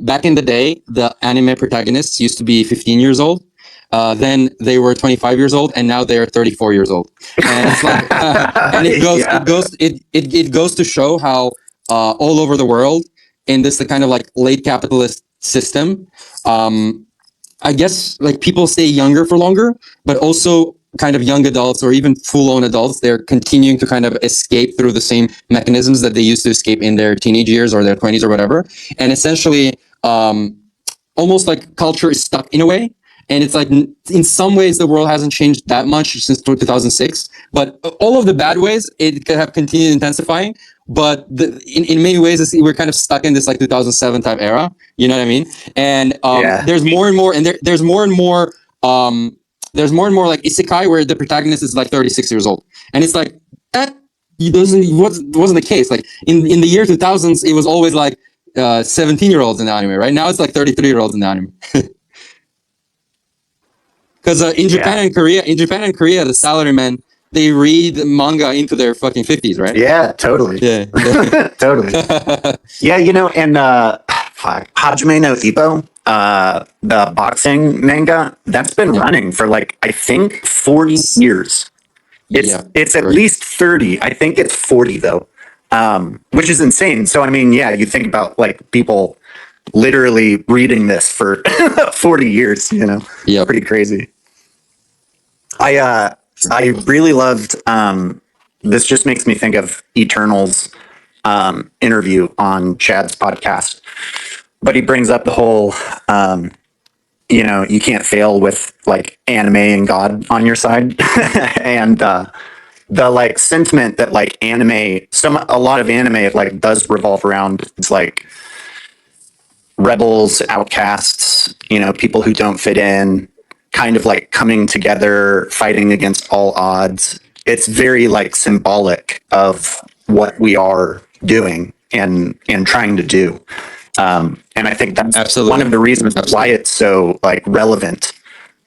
Speaker 2: back in the day, the anime protagonists used to be 15 years old. Then they were 25 years old, and now they're 34 years old. And it's like, and it goes to show how all over the world, in this kind of like late capitalist system, I guess like people stay younger for longer, but also kind of young adults or even full-on adults, they're continuing to kind of escape through the same mechanisms that they used to escape in their teenage years or their 20s or whatever. And essentially, almost like culture is stuck in a way. And it's like, in some ways, the world hasn't changed that much since 2006. But all of the bad ways, it could have continued intensifying. But in many ways, we're kind of stuck in this like 2007 type era. You know what I mean? And there's more and more, and there's more and more like isekai where the protagonist is like 36 years old, and it's like that wasn't the case. Like in the year 2000s, it was always like 17-year-olds in the anime. Right now, it's like 33-year-olds in the anime. Because in Japan and Korea, the salarymen, they read manga into their fucking 50s, right?
Speaker 4: Yeah, totally.
Speaker 2: Yeah.
Speaker 4: Totally. Yeah, you know, and Hajime no Ippo, the boxing manga, that's been running for like, I think 40 years. It's at least 30. I think it's 40 though, which is insane. So, I mean, yeah, you think about like people literally reading this for 40 years, you know?
Speaker 2: Yeah.
Speaker 4: Pretty crazy. I really loved, this just makes me think of Eternal's interview on Chad's podcast, but he brings up the whole, you know, you can't fail with like anime and God on your side. And the like sentiment that like a lot of anime like does revolve around, it's like rebels, outcasts, you know, people who don't fit in, kind of like coming together, fighting against all odds. It's very like symbolic of what we are doing and trying to do. And I think that's one of the reasons why it's so like relevant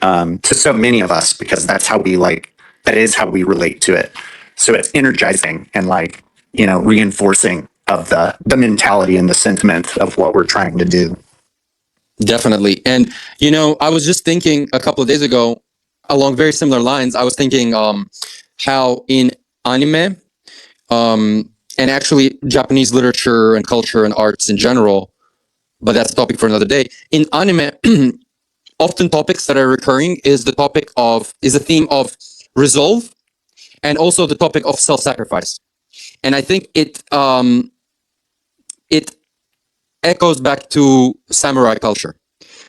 Speaker 4: to so many of us, because that's how that is how we relate to it. So it's energizing and like, you know, reinforcing of the mentality and the sentiment of what we're trying to do.
Speaker 2: Definitely. And, you know, I was just thinking a couple of days ago along very similar lines. I was thinking how in anime and actually Japanese literature and culture and arts in general, but that's a topic for another day. In anime, often topics that are recurring is the theme of resolve and also the topic of self-sacrifice. And I think it echoes back to samurai culture,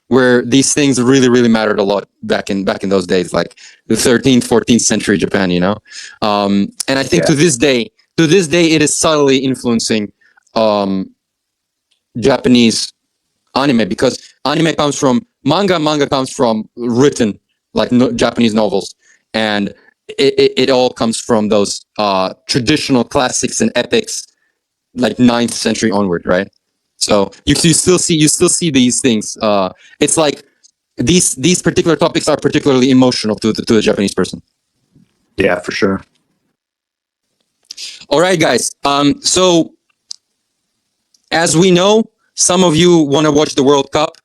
Speaker 2: where these things really, really mattered a lot back in those days, like the 13th, 14th century Japan, you know? And I think to this day, it is subtly influencing Japanese anime, because anime comes from manga comes from written, like Japanese novels. And it all comes from those traditional classics and epics, like 9th century onward, right? So you still see these things. It's like these particular topics are particularly emotional to the Japanese person.
Speaker 4: Yeah, for sure.
Speaker 2: All right, guys. So as we know, some of you want to watch the World Cup.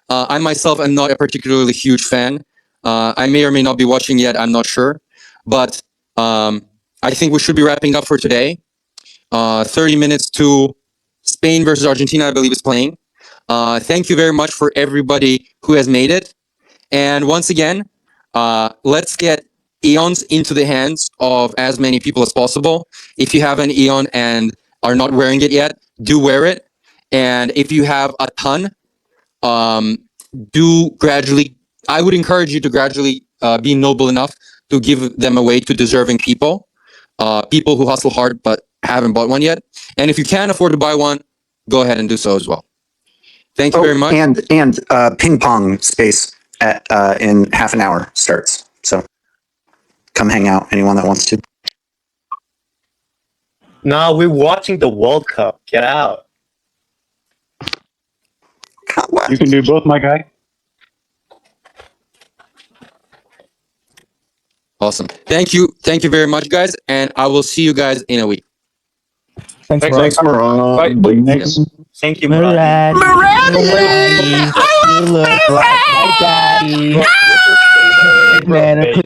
Speaker 2: I myself am not a particularly huge fan. I may or may not be watching yet. I'm not sure. But I think we should be wrapping up for today. 30 minutes to Spain versus Argentina, I believe, is playing. Thank you very much for everybody who has made it. And once again, let's get Aeons into the hands of as many people as possible. If you have an Aeon and are not wearing it yet, do wear it. And if you have a ton, I would encourage you to gradually be noble enough to give them away to deserving people, people who hustle hard but haven't bought one yet. And if you can afford to buy one, go ahead and do so as well. Thank you very much.
Speaker 4: And ping pong space at in half an hour starts. So come hang out, anyone that wants to.
Speaker 5: No, we're watching the World Cup. Get out.
Speaker 9: You can do both, my guy.
Speaker 2: Awesome. Thank you very much, guys, and I will see you guys in a week.
Speaker 3: Thanks,
Speaker 6: Thanks,
Speaker 3: Ron.
Speaker 6: Bye.
Speaker 2: Thanks.
Speaker 5: Thank you, Brad.
Speaker 3: You look like a daddy. Man,